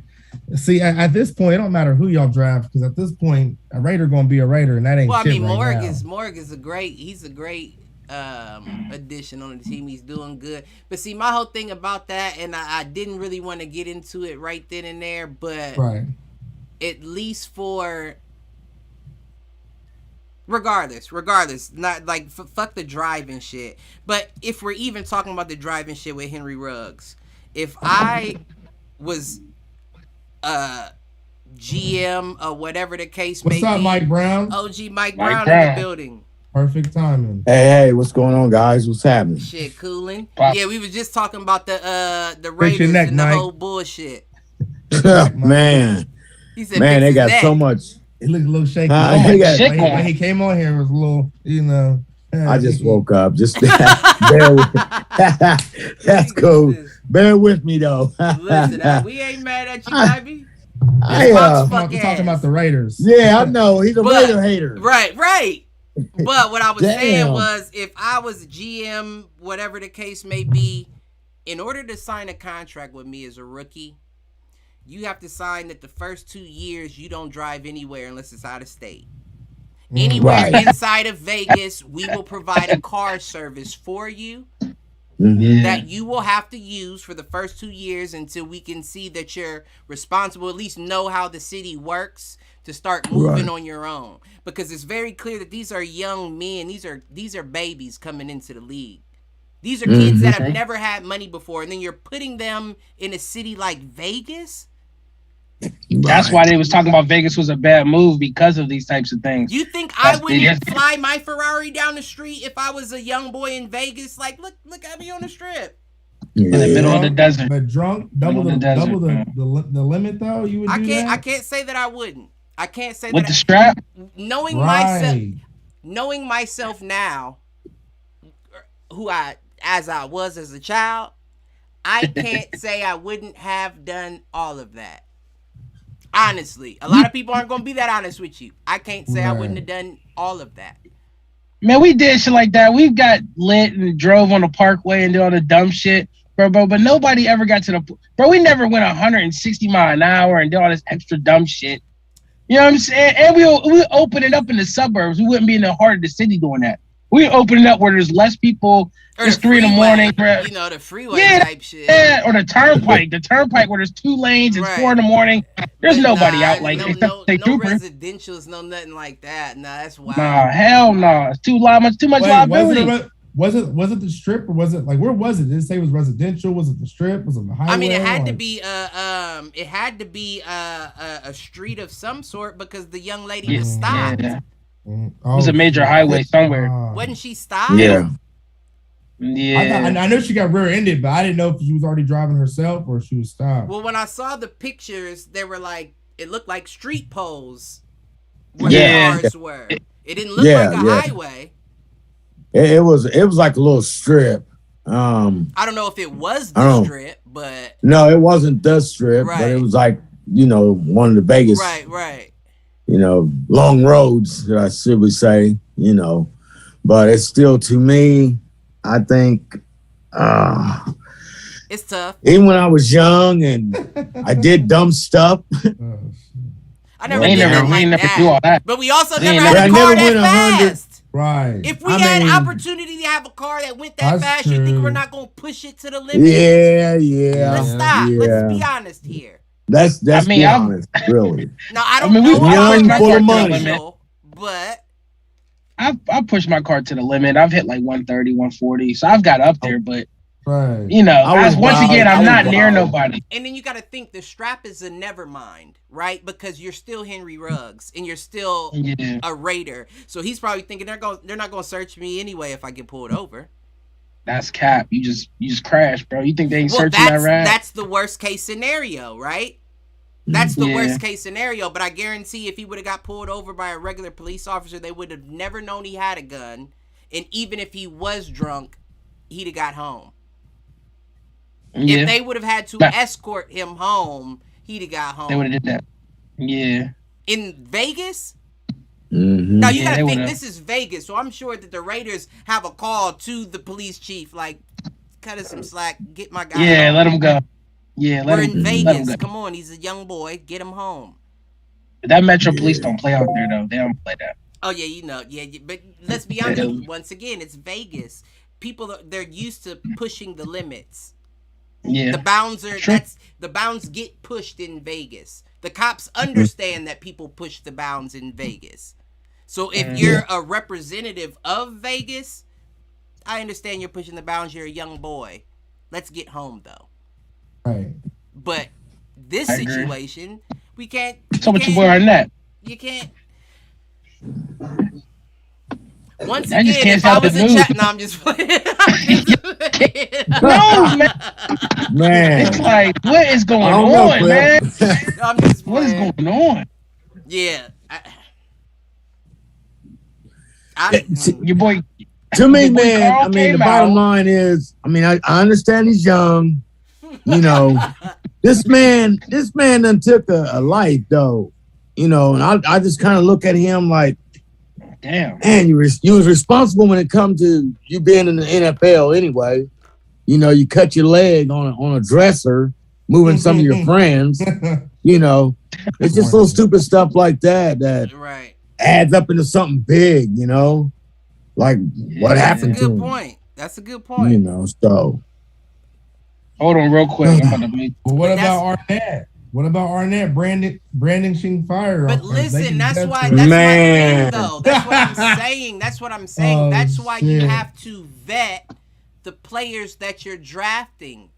Speaker 2: See, at this point, it don't matter who y'all draft because at this point, a Raider gonna be a Raider, and that ain't.
Speaker 1: Well, I mean,
Speaker 2: Moehrig
Speaker 1: is a great addition on the team. He's doing good. But see, my whole thing about that, and I didn't really want to get into it right then and there, but at least for regardless, not like fuck the driving shit. But if we're even talking about the driving shit with Henry Ruggs, if I was GM or whatever the case may be.
Speaker 2: What's up, Mike Brown?
Speaker 1: OG Mike Brown in the building.
Speaker 2: Perfect timing.
Speaker 4: Hey, what's going on, guys? What's happening?
Speaker 1: Shit, cooling. Yeah, we was just talking about the Raiders and the whole bullshit.
Speaker 4: Man,
Speaker 1: he said,
Speaker 4: man, they got so much.
Speaker 2: It looked a little shaky. When he came on here, it was a little,
Speaker 4: I just woke up. Just bear with me. That's cool. Bear with me though.
Speaker 1: Listen, we ain't mad at you, baby.
Speaker 2: I'm talking about the Raiders.
Speaker 4: Yeah, I know. He's a Raider hater.
Speaker 1: Right. But what I was saying was, if I was GM, whatever the case may be, in order to sign a contract with me as a rookie, you have to sign that the first 2 years you don't drive anywhere unless it's out of state. Anywhere inside of Vegas, we will provide a car service for you that you will have to use for the first 2 years until we can see that you're responsible, at least know how the city works to start moving on your own. Because it's very clear that these are young men. These are babies coming into the league. These are kids that have never had money before, and then you're putting them in a city like Vegas.
Speaker 3: That's why they was talking about Vegas was a bad move because of these types of things.
Speaker 1: You think I wouldn't fly my Ferrari down the street if I was a young boy in Vegas? Like, look at me on the strip.
Speaker 3: In the middle of the desert.
Speaker 2: But drunk, double the limit though. You would.
Speaker 1: I can't say that I wouldn't. I can't say
Speaker 3: with
Speaker 1: that
Speaker 3: the strap.
Speaker 1: Knowing myself now, as I was as a child, I can't say I wouldn't have done all of that. Honestly, a lot of people aren't going to be that honest with you. I can't say I wouldn't have done all of that.
Speaker 3: Man, we did shit like that. We got lit and drove on the parkway and did all the dumb shit, bro. But nobody ever got to the... Bro, we never went 160 miles an hour and did all this extra dumb shit. You know what I'm saying? And we open it up in the suburbs. We wouldn't be in the heart of the city doing that. We open it up where there's less people. It's 3 in the morning. Bro.
Speaker 1: You know, the freeway type shit.
Speaker 3: Yeah, or the turnpike. The turnpike where there's 2 lanes. It's 4 in the morning. There's nobody out like that.
Speaker 1: No residentials, no nothing like that. Nah, that's wild.
Speaker 3: Nah, hell no. It's too much liability.
Speaker 2: Was it the strip or was it like where was it? Did it say it was residential? Was it the strip? Was it the highway?
Speaker 1: I mean, it had to be a street of some sort because the young lady was stopped.
Speaker 3: Yeah. It was a major highway somewhere.
Speaker 1: Wasn't she stopped?
Speaker 4: Yeah.
Speaker 2: I know she got rear-ended, but I didn't know if she was already driving herself or she was stopped.
Speaker 1: Well, when I saw the pictures, they were like, it looked like street poles where the cars were. It didn't look like a highway.
Speaker 4: It was like a little strip.
Speaker 1: I don't know if it was
Speaker 4: I
Speaker 1: the
Speaker 4: don't-
Speaker 1: Strip, but
Speaker 4: No, it wasn't the Strip, but
Speaker 1: Right.
Speaker 4: it was like, one of the Vegas,
Speaker 1: right.
Speaker 4: long roads, I should say, but it's still, to me, I think,
Speaker 1: It's tough.
Speaker 4: even when I was young and I did dumb stuff,
Speaker 1: I never
Speaker 3: We ain't
Speaker 1: did
Speaker 3: never,
Speaker 1: nothing
Speaker 3: we
Speaker 1: like
Speaker 3: ain't never
Speaker 1: that.
Speaker 3: do all that.
Speaker 1: But we also
Speaker 3: We
Speaker 1: never
Speaker 3: ain't
Speaker 1: had a
Speaker 4: never-
Speaker 1: car
Speaker 4: I never
Speaker 1: that
Speaker 4: went 100.
Speaker 1: fast.
Speaker 2: Right.
Speaker 1: If we
Speaker 4: I
Speaker 1: had
Speaker 4: mean-
Speaker 1: opportunity to have a car that went that
Speaker 2: That's
Speaker 1: fast, you think
Speaker 2: true.
Speaker 1: we're not gonna push it to the limit?
Speaker 4: yeah,
Speaker 1: Let's stop.
Speaker 4: yeah.
Speaker 1: Let's be honest here.
Speaker 4: That's
Speaker 3: I mean,
Speaker 4: be
Speaker 3: I'm-
Speaker 4: honest, really.
Speaker 1: No, I
Speaker 3: I
Speaker 1: don't
Speaker 3: mean,
Speaker 1: know.
Speaker 3: we-
Speaker 1: if
Speaker 4: young,
Speaker 1: it's
Speaker 4: full of
Speaker 1: controversial, but
Speaker 3: I pushed my car to the limit. I've hit like 130, 140. So I've got up there, but
Speaker 2: Right.
Speaker 4: I was
Speaker 3: once
Speaker 4: wild.
Speaker 3: again,
Speaker 4: I
Speaker 3: I'm
Speaker 4: was
Speaker 3: not near
Speaker 4: wild.
Speaker 3: nobody.
Speaker 1: and then you got to think the strap is a never mind, right? Because you're still Henry Ruggs and you're still
Speaker 3: Yeah.
Speaker 1: a Raider. So he's probably thinking they're not going to search me anyway if I get pulled over.
Speaker 3: That's cap. You just crashed, bro. You think they ain't
Speaker 1: Well,
Speaker 3: searching that ride?
Speaker 1: that's the worst case scenario, right? That's the
Speaker 3: Yeah.
Speaker 1: worst case scenario, but I guarantee if he would have got pulled over by a regular police officer, they would have never known he had a gun. And even if he was drunk, he'd have got home.
Speaker 3: Yeah.
Speaker 1: If they would have had to
Speaker 3: But-
Speaker 1: escort him home, he'd have got
Speaker 3: They would
Speaker 1: home.
Speaker 3: have did that. Yeah.
Speaker 1: In Vegas?
Speaker 4: Mhm.
Speaker 1: Now, you
Speaker 3: Yeah,
Speaker 1: got
Speaker 3: they
Speaker 1: to think
Speaker 3: would've.
Speaker 1: this is Vegas, so I'm sure that the Raiders have a call to the police chief, like, cut us some slack, get my guy
Speaker 3: Yeah,
Speaker 1: home.
Speaker 3: let him go. Yeah,
Speaker 1: We're
Speaker 3: let
Speaker 1: in
Speaker 3: him
Speaker 1: Vegas.
Speaker 3: go.
Speaker 1: Come on, he's a young boy. Get him home.
Speaker 3: That Metro Police don't play out there though. They don't play that.
Speaker 1: Oh yeah, but let's be honest. Once again, it's Vegas. People they're used to pushing the limits.
Speaker 3: Yeah.
Speaker 1: The bounds are
Speaker 3: Sure.
Speaker 1: the bounds get pushed in Vegas. The cops understand that people push the bounds in Vegas. So if you're a representative of Vegas, I understand you're pushing the bounds. You're a young boy. Let's get home though.
Speaker 2: Right.
Speaker 1: But this
Speaker 3: I agree.
Speaker 1: situation, we can't.
Speaker 3: So
Speaker 1: you
Speaker 3: with your
Speaker 1: can't-
Speaker 3: boy Arnett.
Speaker 1: You can't. Once
Speaker 3: I just
Speaker 1: again,
Speaker 3: can't
Speaker 1: if I
Speaker 3: stop
Speaker 1: was
Speaker 3: the
Speaker 1: a
Speaker 3: news.
Speaker 1: chat, no, I'm just playing.
Speaker 3: No, man.
Speaker 4: Man,
Speaker 3: It's like, what is going
Speaker 4: I don't know,
Speaker 3: on,
Speaker 4: Cliff.
Speaker 3: man?
Speaker 1: I'm just
Speaker 3: What is
Speaker 1: playing.
Speaker 3: going on?
Speaker 1: Yeah.
Speaker 3: Your boy
Speaker 4: To me,
Speaker 3: Your boy
Speaker 4: man,
Speaker 3: Carl
Speaker 4: I mean, the
Speaker 3: came
Speaker 4: bottom
Speaker 3: out.
Speaker 4: line is, I understand he's young. This man done took a life, though. And I just kind of look at him like,
Speaker 3: damn.
Speaker 4: man, you was responsible when it comes to you being in the NFL anyway. You cut your leg on a dresser, moving some of your friends. It's just little stupid stuff like that
Speaker 1: Right.
Speaker 4: adds up into something big. Like what
Speaker 1: That's a
Speaker 4: happened to
Speaker 1: good
Speaker 4: him.
Speaker 1: point. That's a good point.
Speaker 4: So
Speaker 3: Hold on real quick. I'm about to make
Speaker 2: But what
Speaker 1: But
Speaker 2: about Arnett? What about Arnett brandishing fire?
Speaker 1: But
Speaker 2: offers? They
Speaker 1: listen,
Speaker 2: can
Speaker 1: that's
Speaker 2: get
Speaker 1: why.
Speaker 2: to-
Speaker 1: That's
Speaker 4: Man.
Speaker 1: my thing, though. That's what I'm saying. That's what I'm saying.
Speaker 2: Oh,
Speaker 1: That's why you
Speaker 2: shit.
Speaker 1: have to vet the players that you're drafting.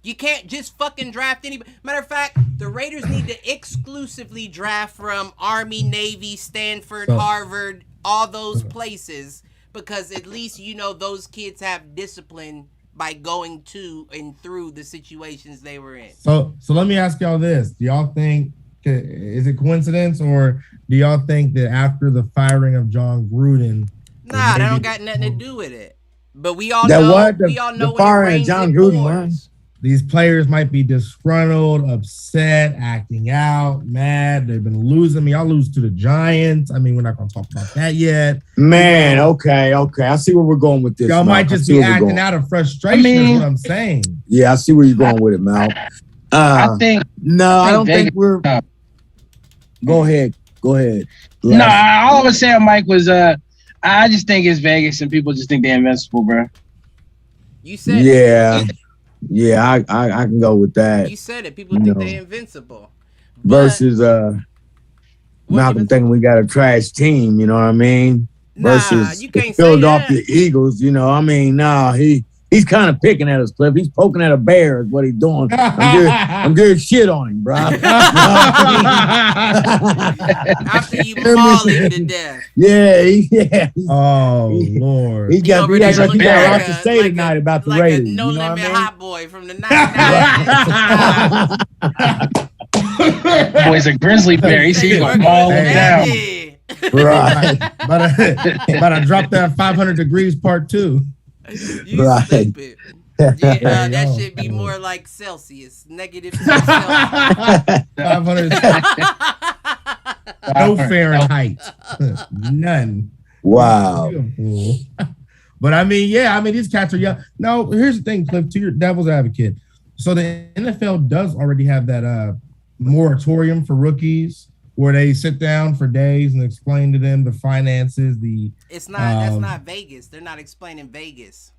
Speaker 1: You can't just fucking draft anybody. Matter of fact, the Raiders need to exclusively draft from Army, Navy, Stanford,
Speaker 2: So-
Speaker 1: Harvard, all those places, because at least those kids have discipline by going to and through the situations they were in.
Speaker 2: So let me ask y'all this: do y'all think is it coincidence, or do y'all think that after the firing of John Gruden,
Speaker 1: Nah, that
Speaker 2: maybe-
Speaker 1: don't got nothing to do with it. But we all
Speaker 4: That
Speaker 1: know.
Speaker 4: what?
Speaker 1: We all know
Speaker 4: The
Speaker 1: when it
Speaker 4: firing of
Speaker 1: rains,
Speaker 4: John
Speaker 1: it
Speaker 4: Gruden,
Speaker 1: pours.
Speaker 2: these players might be disgruntled, upset, acting out, mad? They've been losing. Y'all lose to the Giants. We're not gonna talk about that yet.
Speaker 4: man, okay. I see where we're going with this.
Speaker 2: Y'all
Speaker 4: Mal.
Speaker 2: might
Speaker 4: I
Speaker 2: just
Speaker 4: see
Speaker 2: be
Speaker 4: where we're
Speaker 2: acting
Speaker 4: going.
Speaker 2: out of frustration.
Speaker 3: I mean-
Speaker 2: is what I'm saying.
Speaker 4: Yeah, I see where you're going with it, Mal.
Speaker 3: I think
Speaker 4: No, I don't
Speaker 3: Vegas-
Speaker 4: think we're. Go ahead.
Speaker 3: no,
Speaker 4: Les.
Speaker 3: all I was saying, Mike, was I just think it's Vegas and people just think they're invincible, bro.
Speaker 1: You said it.
Speaker 4: Yeah, I can go with that.
Speaker 1: You said it. People think
Speaker 4: No.
Speaker 1: they're invincible.
Speaker 4: Versus
Speaker 1: What
Speaker 4: Malcolm
Speaker 1: you-
Speaker 4: thinking we got a trash team, you know what I mean?
Speaker 1: Nah,
Speaker 4: Versus
Speaker 1: you
Speaker 4: the
Speaker 1: can't say
Speaker 4: Philadelphia
Speaker 1: that.
Speaker 4: Eagles, he's kind of picking at us, Cliff. He's poking at a bear is what he's doing. I'm good shit on him, bro.
Speaker 1: After you maul him to death.
Speaker 4: yeah.
Speaker 2: Oh Lord!
Speaker 4: He got
Speaker 1: over
Speaker 4: he acts
Speaker 1: there
Speaker 4: like he
Speaker 1: looking
Speaker 4: got a
Speaker 1: like
Speaker 4: lot to
Speaker 1: a-
Speaker 4: say
Speaker 1: like a-
Speaker 4: tonight about the
Speaker 1: Like
Speaker 4: Raiders.
Speaker 1: a no
Speaker 4: you know what
Speaker 1: limit
Speaker 4: I mean?
Speaker 1: hot boy from the 99.
Speaker 3: Boy's a grizzly bear. He's gonna maul him down.
Speaker 4: Right.
Speaker 2: But I dropped that 500 degrees part 2.
Speaker 1: You
Speaker 4: Right.
Speaker 1: stupid. Yeah, that
Speaker 2: yo.
Speaker 1: should be more like Celsius, -2 Celsius.
Speaker 2: 500, no Fahrenheit, none.
Speaker 4: Wow.
Speaker 2: Beautiful. But I mean, yeah, I mean, these cats are young. No, here's the thing, Cliff, to your devil's advocate. So the NFL does already have that moratorium for rookies where they sit down for days and explain to them the finances,
Speaker 1: It's not. That's not Vegas. They're not explaining Vegas.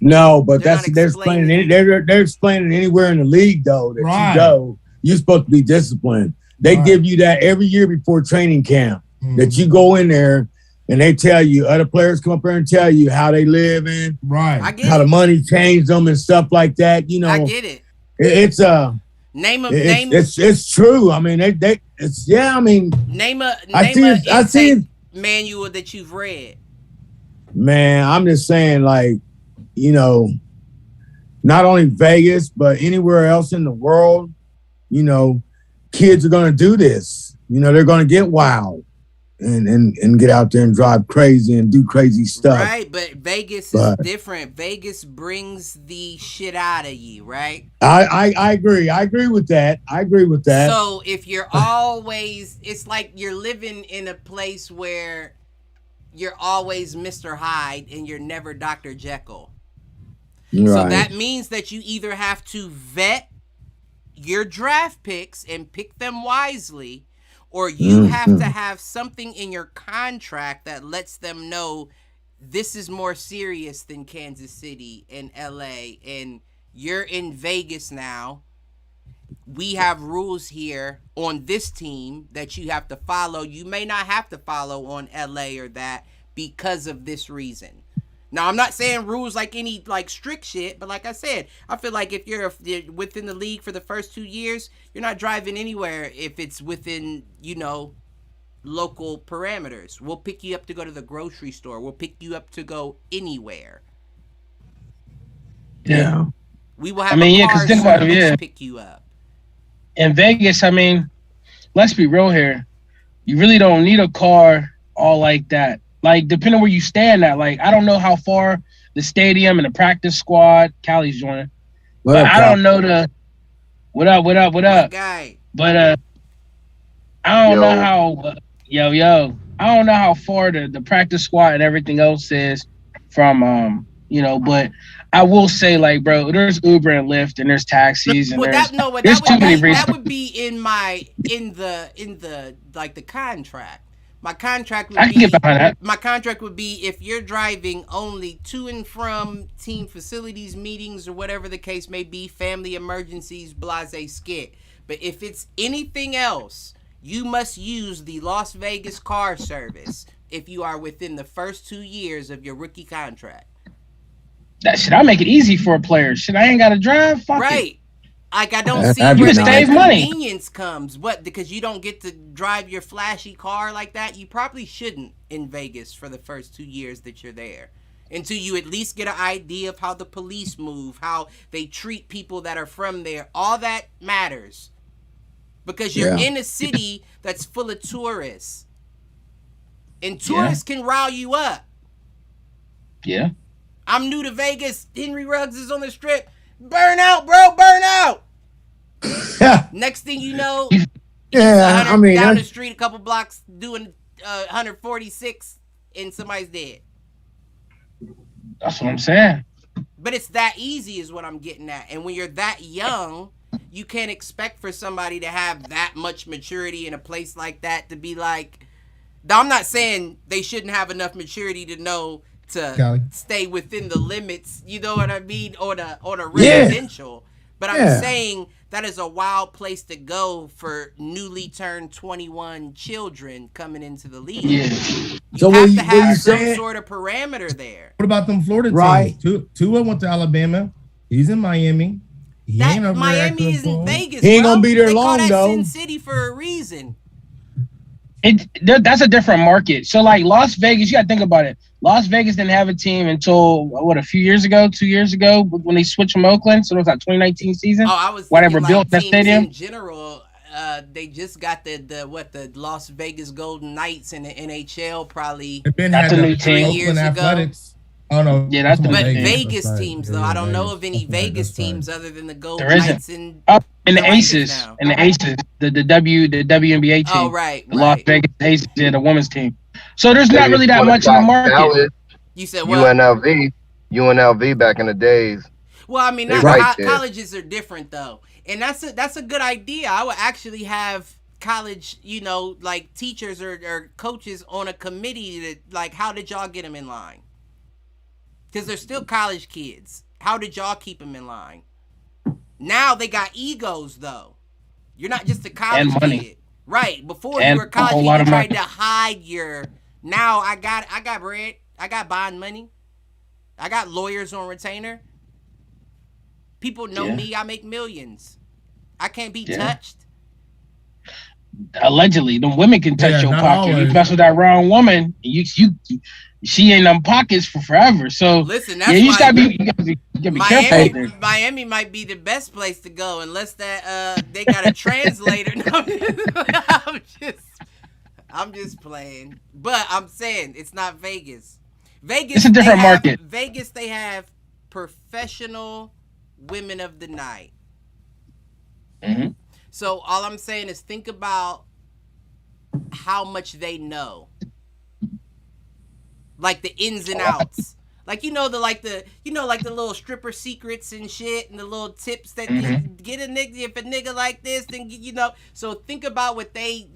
Speaker 4: No, but
Speaker 1: They're
Speaker 4: they're
Speaker 1: not
Speaker 4: explaining
Speaker 1: explaining-
Speaker 4: they're explaining anywhere in the league though that
Speaker 2: Right.
Speaker 4: you go, you're supposed to be disciplined. They
Speaker 2: Right.
Speaker 4: give you that every year before training camp. That
Speaker 2: Mm-hmm.
Speaker 4: you go in there and they tell you, other players come up there and tell you how they live in,
Speaker 2: right.
Speaker 1: I get
Speaker 4: how the
Speaker 1: it.
Speaker 4: money changed them and stuff like that. You know,
Speaker 1: I get it.
Speaker 4: it's
Speaker 1: Name a
Speaker 4: it's true. I mean, it's yeah. I mean,
Speaker 1: name a
Speaker 4: I see
Speaker 1: name
Speaker 4: it-
Speaker 1: a
Speaker 4: I see
Speaker 1: intake
Speaker 4: it.
Speaker 1: manual that you've read.
Speaker 4: man, I'm just saying, like, you know, not only Vegas but anywhere else in the world, you know, kids are gonna do this. You know, they're gonna get wild and get out there and drive crazy and do crazy stuff.
Speaker 1: Right, but Vegas
Speaker 4: But-
Speaker 1: is different. Vegas brings the shit out of you, right?
Speaker 4: I agree. I agree with that.
Speaker 1: So if you're always, it's like you're living in a place where you're always Mr. Hyde and you're never Dr. Jekyll.
Speaker 4: Right.
Speaker 1: So that means that you either have to vet your draft picks and pick them wisely, or you have to have something in your contract that lets them know this is more serious than Kansas City and LA, and you're in Vegas now. We have rules here on this team that you have to follow. You may not have to follow on LA or that because of this reason. Now, I'm not saying rules like any like strict shit, but like I said, I feel like if you're within the league for the first 2 years, you're not driving anywhere if it's within, you know, local parameters. We'll pick you up to go to the grocery store. We'll pick you up to go anywhere.
Speaker 3: Yeah.
Speaker 1: We will have
Speaker 3: I mean,
Speaker 1: a
Speaker 3: yeah, 'cause
Speaker 1: car
Speaker 3: think about it,
Speaker 1: service
Speaker 3: yeah.
Speaker 1: to pick you up.
Speaker 3: In Vegas, I mean, let's be real here. You really don't need a car all like that. Like, depending where you stand at. Like, I don't know how far the stadium and the practice squad, Callie's joining. But I don't know the what up.
Speaker 1: My guy.
Speaker 3: But I don't
Speaker 5: Yo.
Speaker 3: know how I don't know how far the practice squad and everything else is from you know, but I will say, like, bro, there's Uber and Lyft and there's taxis and
Speaker 1: Well,
Speaker 3: there's
Speaker 1: that
Speaker 3: too many
Speaker 1: would
Speaker 3: reasons.
Speaker 1: be in the like the contract. My contract would
Speaker 3: I can get behind that.
Speaker 1: My contract would be if you're driving only to and from team facilities, meetings, or whatever the case may be, family emergencies, blase skit. But if it's anything else, you must use the Las Vegas car service if you are within the first 2 years of your rookie contract.
Speaker 3: That shit, I make it easy for a player. Shit, I ain't got to drive. Fuck it.
Speaker 1: Right. Like, I don't
Speaker 4: That-
Speaker 1: see
Speaker 4: that'd
Speaker 1: where
Speaker 4: be
Speaker 1: the
Speaker 3: nice. Save money.
Speaker 1: inconvenience comes. What? Because you don't get to drive your flashy car like that? You probably shouldn't in Vegas for the first 2 years that you're there. Until you at least get an idea of how the police move, how they treat people that are from there. All that matters. Because you're
Speaker 4: Yeah.
Speaker 1: in a city that's full of tourists. And tourists can rile you up.
Speaker 3: Yeah.
Speaker 1: I'm new to Vegas. Henry Ruggs is on the strip. Burn out, bro. Burn out. Next thing you know,
Speaker 4: Yeah, I mean,
Speaker 1: down the
Speaker 4: that's,
Speaker 1: street, a couple blocks, doing 146, and somebody's dead.
Speaker 3: That's what I'm saying.
Speaker 1: But it's that easy, is what I'm getting at. And when you're that young, you can't expect for somebody to have that much maturity in a place like that to be like. Now, I'm not saying they shouldn't have enough maturity to know to
Speaker 2: Callie.
Speaker 1: stay within the limits. You know what I mean? On a
Speaker 4: Yeah.
Speaker 1: residential. But I'm
Speaker 4: Yeah.
Speaker 1: saying that is a wild place to go for newly turned 21 children coming into the league.
Speaker 3: Yeah.
Speaker 1: You
Speaker 4: So
Speaker 1: have
Speaker 4: what
Speaker 1: to
Speaker 4: you
Speaker 1: have some
Speaker 4: saying?
Speaker 1: sort of parameter there.
Speaker 2: What about them Florida
Speaker 4: Right.
Speaker 2: teams? Tua went to Alabama. He's in Miami. He
Speaker 1: That
Speaker 2: ain't over there
Speaker 1: Miami
Speaker 2: acting a
Speaker 1: isn't
Speaker 2: fool.
Speaker 1: Vegas.
Speaker 4: He ain't
Speaker 1: bro.
Speaker 4: gonna be there
Speaker 1: They call
Speaker 4: long,
Speaker 1: that
Speaker 4: though.
Speaker 1: Sin City for a reason.
Speaker 3: That's a different market. So, like, Las Vegas, you got to think about it. Las Vegas didn't have a team until, a few years ago, 2 years ago, when they switched from Oakland. So it was like 2019 season.
Speaker 1: Oh, I was
Speaker 3: Why they
Speaker 1: thinking
Speaker 3: were built
Speaker 1: like
Speaker 3: that
Speaker 1: teams
Speaker 3: stadium?
Speaker 1: in general. They just got the Las Vegas Golden Knights in the NHL probably.
Speaker 2: And Ben
Speaker 3: That's
Speaker 2: had
Speaker 3: a
Speaker 2: the
Speaker 3: new team.
Speaker 2: Oakland
Speaker 1: 3 years ago.
Speaker 2: Athletics. Oh no,
Speaker 3: Yeah, that's the
Speaker 1: But
Speaker 3: big thing.
Speaker 1: Vegas
Speaker 2: That's right.
Speaker 1: teams,
Speaker 2: Yeah,
Speaker 1: though,
Speaker 2: yeah,
Speaker 1: I don't know
Speaker 2: Vegas.
Speaker 1: of any
Speaker 2: That's right,
Speaker 1: Vegas
Speaker 2: that's right.
Speaker 1: teams other than the Golden
Speaker 3: There isn't.
Speaker 1: Knights and
Speaker 3: Oh, and the
Speaker 1: Lakers
Speaker 3: Aces.
Speaker 1: now.
Speaker 3: And the Aces. The WNBA team.
Speaker 1: Oh, right,
Speaker 3: The Las
Speaker 1: right.
Speaker 3: Vegas Aces, yeah, the women's team. So there's not really that much in the market.
Speaker 1: You said what?
Speaker 5: UNLV back in the days.
Speaker 1: Well, I mean,
Speaker 5: They
Speaker 1: not,
Speaker 5: right there.
Speaker 1: colleges are different though, and that's a good idea. I would actually have college, like teachers or coaches on a committee that, like, how did y'all get them in line? Because they're still college kids. How did y'all keep them in line? Now they got egos though. You're not just a college
Speaker 3: And money.
Speaker 1: kid, right? Before
Speaker 3: And
Speaker 1: you were a
Speaker 3: a
Speaker 1: college
Speaker 3: whole
Speaker 1: kid,
Speaker 3: lot
Speaker 1: you
Speaker 3: of
Speaker 1: tried
Speaker 3: money.
Speaker 1: to hide your. Now I got bread. I got bond money. I got lawyers on retainer. People know
Speaker 3: Yeah.
Speaker 1: me. I make millions. I can't be
Speaker 3: Yeah.
Speaker 1: touched.
Speaker 3: Allegedly, the women can touch
Speaker 2: Yeah,
Speaker 3: your
Speaker 2: not
Speaker 3: pocket.
Speaker 2: always.
Speaker 3: You mess with that wrong woman, she in them pockets for forever. So
Speaker 1: Listen, that's
Speaker 3: yeah, you
Speaker 1: why
Speaker 3: gotta be careful out there.
Speaker 1: Miami might be the best place to go unless that they got a translator. No, I'm just playing. But I'm saying it's not Vegas. Vegas,
Speaker 3: It's a different
Speaker 1: they have-
Speaker 3: market.
Speaker 1: Vegas, they have professional women of the night.
Speaker 3: Mhm.
Speaker 1: So all I'm saying is think about how much they know. Like the ins and outs. Like the little stripper secrets and shit and the little tips that get a nigga, if a nigga like this, then so think about what they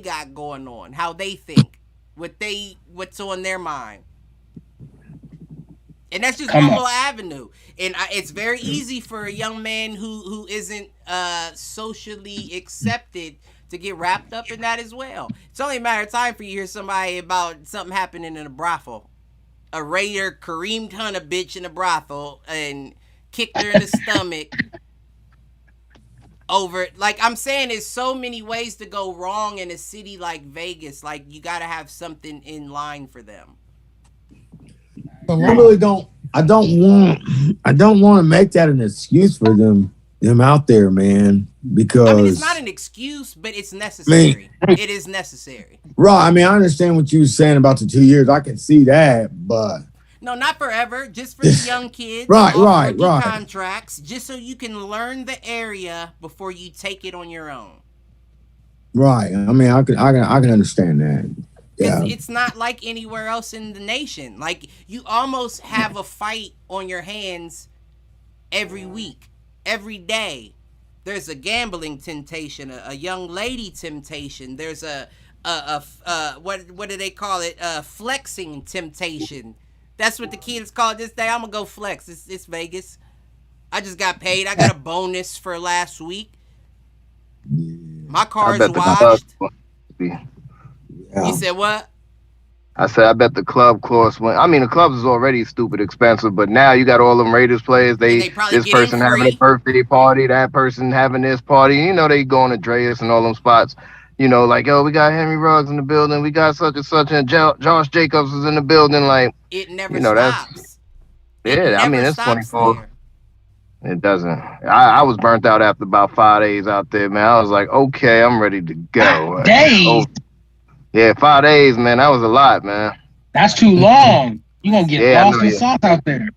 Speaker 1: got going on, how they think, what's on their mind. And that's just
Speaker 3: Come
Speaker 1: one
Speaker 3: on.
Speaker 1: little avenue. And it's very easy for a young man who isn't socially accepted to get wrapped up in that as well. It's only a matter of time for you to hear somebody about something happening in a brothel. A Raider Kareem Hunt a bitch in a brothel and kicked her in the stomach over. Like I'm saying, there's so many ways to go wrong in a city like Vegas. Like you got to have something in line for them.
Speaker 4: I really don't. I don't want to make that an excuse for them out there, man. Because
Speaker 1: I mean, it's not an excuse, but it's necessary. It is necessary.
Speaker 4: Right. I mean, I understand what you were saying about the 2 years. I can see that, but
Speaker 1: No, not forever. Just for the young kids.
Speaker 4: Right,
Speaker 1: off rookie
Speaker 4: right.
Speaker 1: Contracts, just so you can learn the area before you take it on your own.
Speaker 4: right. I mean, I can understand that. Yeah.
Speaker 1: It's not like anywhere else in the nation. Like you almost have a fight on your hands every week, every day. There's a gambling temptation, a young lady temptation. There's a what do they call it? Flexing temptation. That's what the kids call it this day. I'm gonna go flex. It's Vegas. I just got paid. I got a bonus for last week. My car's washed.
Speaker 4: Yeah.
Speaker 1: You said what?
Speaker 5: I said, I bet the club course went. I mean, the clubs is already stupid expensive, but now you got all them Raiders players.
Speaker 1: They probably
Speaker 5: This
Speaker 1: get in
Speaker 5: person having
Speaker 1: free.
Speaker 5: a birthday party, that person having this party. You know, they going to Dreas and all them spots. You know, like, yo, we got Henry Ruggs in the building. We got such and such, and Josh Jacobs is in the building. Like,
Speaker 1: It never
Speaker 5: You know, that's-
Speaker 1: stops.
Speaker 5: yeah, I mean,
Speaker 1: never
Speaker 5: it's
Speaker 1: stops
Speaker 5: 24.
Speaker 1: there.
Speaker 5: It doesn't. I was burnt out after about 5 days out there, man. I was like, okay, I'm ready to go.
Speaker 3: Days.
Speaker 5: Oh, yeah, 5 days, man. That was a lot, man.
Speaker 3: That's too long. You gonna get
Speaker 5: Yeah, I
Speaker 3: lost
Speaker 5: know,
Speaker 3: in
Speaker 5: yeah.
Speaker 3: sauce out there.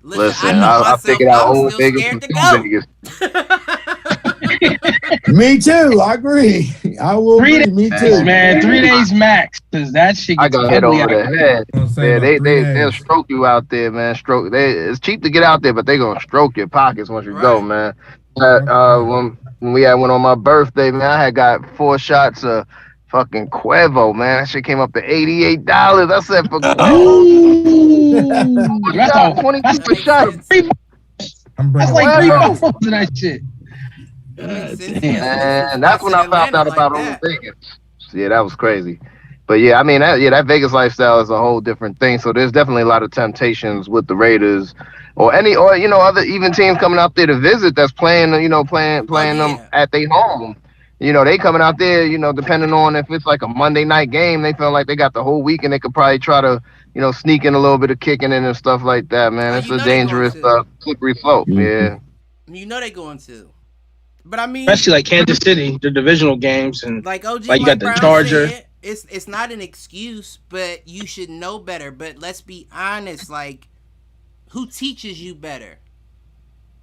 Speaker 5: Listen,
Speaker 1: I know
Speaker 5: I
Speaker 1: myself.
Speaker 5: figured out
Speaker 1: I'm
Speaker 5: old
Speaker 1: still
Speaker 5: Vegas
Speaker 1: scared
Speaker 5: and
Speaker 1: to
Speaker 5: new
Speaker 1: go.
Speaker 5: Vegas.
Speaker 4: Me too. I agree. I will
Speaker 3: 3
Speaker 4: agree.
Speaker 3: days,
Speaker 4: Me too.
Speaker 3: man. 3 days max, because that shit
Speaker 5: I
Speaker 3: gets
Speaker 5: got hit
Speaker 3: ugly
Speaker 5: over
Speaker 3: out
Speaker 5: the
Speaker 3: there.
Speaker 5: head.
Speaker 2: I'm saying
Speaker 5: Yeah,
Speaker 2: about 3
Speaker 5: they'll
Speaker 2: days.
Speaker 5: stroke you out there, man. It's cheap to get out there, but they gonna stroke your pockets once you go,
Speaker 1: Right.
Speaker 5: man. When we went on my birthday, man, I had got 4 shots of fucking Cuervo, man. That shit came up to $88. I said, for
Speaker 3: Ooh, that's
Speaker 5: shot,
Speaker 3: all.
Speaker 5: 22
Speaker 3: That's
Speaker 5: per shot.
Speaker 2: I'm
Speaker 3: That's
Speaker 2: bringing
Speaker 3: like
Speaker 5: Wow.
Speaker 3: 3
Speaker 2: wow.
Speaker 3: bottles of that shit.
Speaker 1: That makes sense.
Speaker 3: Damn.
Speaker 5: And that's when I found out about old
Speaker 1: that.
Speaker 5: Vegas. Yeah, that was crazy. But yeah, I mean, that Vegas lifestyle is a whole different thing. So there's definitely a lot of temptations with the Raiders, or other even teams coming out there to visit that's playing them
Speaker 1: yeah.
Speaker 5: at their home. You know, they coming out there, depending on if it's like a Monday night game, they feel like they got the whole week and they could probably try to, sneak in a little bit of kicking in and stuff like that, man.
Speaker 1: Oh,
Speaker 5: It's
Speaker 1: you
Speaker 5: a
Speaker 1: know they going
Speaker 5: dangerous,
Speaker 1: to.
Speaker 5: slippery slope, yeah.
Speaker 1: You know they going to. But I mean,
Speaker 3: Especially like Kansas City, the divisional games, and
Speaker 1: like OG
Speaker 3: like you
Speaker 1: Mike
Speaker 3: got the
Speaker 1: Brown
Speaker 3: Charger.
Speaker 1: said, it's not an excuse, but you should know better. But let's be honest, like, who teaches you better?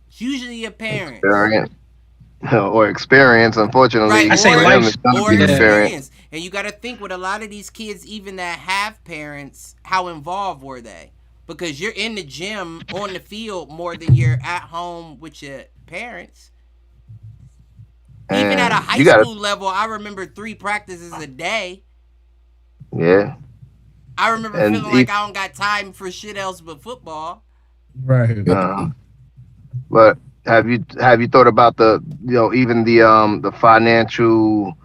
Speaker 1: It's usually a parent.
Speaker 5: Experience. Or experience, unfortunately.
Speaker 1: Right,
Speaker 3: I say
Speaker 1: or,
Speaker 3: life-
Speaker 5: it's gonna
Speaker 1: or
Speaker 5: be
Speaker 1: experience. And you got to think with a lot of these kids, even that have parents, how involved were they? Because you're in the gym, on the field, more than you're at home with your parents. Even
Speaker 5: And
Speaker 1: at a high
Speaker 5: you gotta-
Speaker 1: school level, I remember 3 practices a day.
Speaker 5: Yeah.
Speaker 1: I remember
Speaker 5: And
Speaker 1: feeling like I don't got time for shit else but football.
Speaker 2: Right.
Speaker 5: But have you thought about the even the financial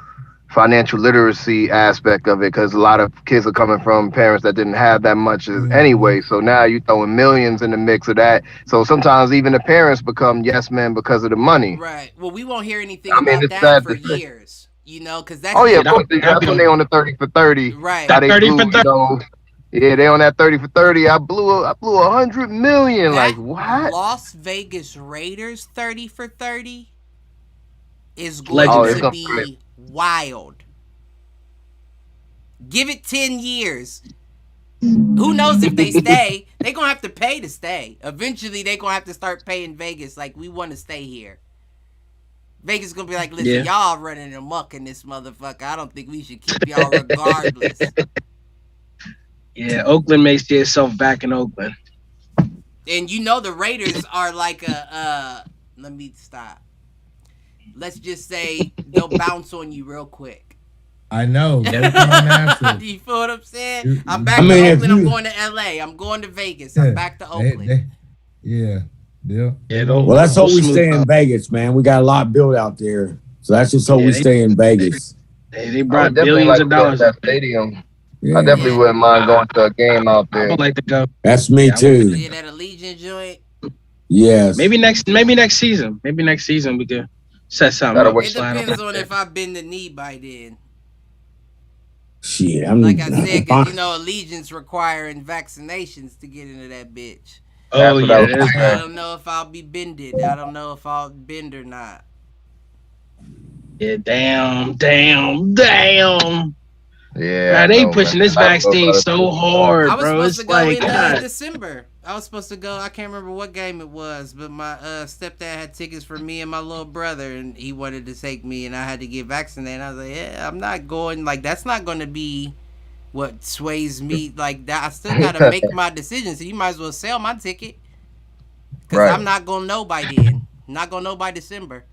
Speaker 5: literacy aspect of it? Because a lot of kids are coming from parents that didn't have that much anyway. So now you throwing millions in the mix of that. So sometimes even the parents become yes men because of the money.
Speaker 1: Right. Well, we won't hear anything
Speaker 5: I mean,
Speaker 1: about
Speaker 5: it's
Speaker 1: that
Speaker 5: sad
Speaker 1: for
Speaker 5: to say.
Speaker 1: years. You know, because that's
Speaker 5: Oh yeah,
Speaker 3: that'll-
Speaker 5: that's when they on the 30 for 30.
Speaker 1: right.
Speaker 5: How they
Speaker 3: 30
Speaker 5: blew,
Speaker 3: for 30.
Speaker 5: yeah, they on that 30 for 30. I blew 100 million. Like
Speaker 1: That
Speaker 5: what?
Speaker 1: Las Vegas Raiders 30 for 30 is going
Speaker 3: Legendary.
Speaker 5: it's
Speaker 1: to
Speaker 5: gonna
Speaker 1: be
Speaker 5: be great.
Speaker 1: wild. Give it 10 years. Who knows if they stay? They gonna have to pay to stay. Eventually, they gonna have to start paying Vegas like we want to stay here. Vegas gonna be like, listen, y'all running amok in this motherfucker. I don't think we should keep y'all regardless.
Speaker 3: Yeah, Oakland makes itself back in Oakland.
Speaker 1: And you know the Raiders are like let me stop. Let's just say they'll bounce on you real quick.
Speaker 2: I know. They're coming after.
Speaker 1: You feel what I'm saying?
Speaker 2: You-
Speaker 1: I'm back
Speaker 4: I mean,
Speaker 1: to
Speaker 4: if
Speaker 1: Oakland. I'm
Speaker 4: you-
Speaker 1: going to LA. I'm going to Vegas. I'm back to Oakland.
Speaker 2: Yeah. Deal.
Speaker 3: Yeah,
Speaker 4: Well, let's hope we stay in Vegas, man. We got a lot built out there. So let's just hope
Speaker 3: Yeah,
Speaker 4: we
Speaker 3: they-
Speaker 4: stay in Vegas.
Speaker 3: They
Speaker 5: I
Speaker 3: brought
Speaker 5: would definitely
Speaker 3: billions
Speaker 5: like
Speaker 3: of
Speaker 5: to go to
Speaker 3: dollars.
Speaker 5: that stadium.
Speaker 4: Yeah.
Speaker 5: I definitely wouldn't mind going to a game out
Speaker 3: I
Speaker 5: there.
Speaker 3: would like to go.
Speaker 4: That's me
Speaker 3: Yeah, I
Speaker 4: too.
Speaker 1: Yeah, that Allegiant joint.
Speaker 4: Yes.
Speaker 3: Maybe next season. Maybe next season we could set something
Speaker 5: Gotta
Speaker 3: up.
Speaker 5: wait.
Speaker 1: It
Speaker 3: Slide
Speaker 1: depends
Speaker 3: on.
Speaker 1: on if I bend the knee by then.
Speaker 4: Shit. I'm
Speaker 1: Like I said, because you know Allegiant's requiring vaccinations to get into that bitch.
Speaker 3: Oh
Speaker 5: That's what I
Speaker 3: yeah,
Speaker 5: was
Speaker 3: that's
Speaker 5: thinking.
Speaker 1: I don't know if I'll be bended. I don't know if I'll bend or not.
Speaker 3: yeah. Damn.
Speaker 5: Yeah.
Speaker 3: Man,
Speaker 5: I
Speaker 3: they
Speaker 5: know,
Speaker 3: pushing
Speaker 5: man.
Speaker 3: this
Speaker 5: I know
Speaker 3: vaccine
Speaker 5: about it.
Speaker 3: so hard,
Speaker 1: I was
Speaker 3: bro.
Speaker 1: supposed
Speaker 3: It's
Speaker 1: to go
Speaker 3: like,
Speaker 1: in
Speaker 3: God.
Speaker 1: December. I was supposed to go. I can't remember what game it was, but my stepdad had tickets for me and my little brother, and he wanted to take me, and I had to get vaccinated. I was like, yeah, I'm not going. Like, that's not going to be what sways me. Like that, I still got to make my decision. So you might as well sell my ticket, because
Speaker 5: Right.
Speaker 1: I'm not gonna know by then. I'm not gonna know by December.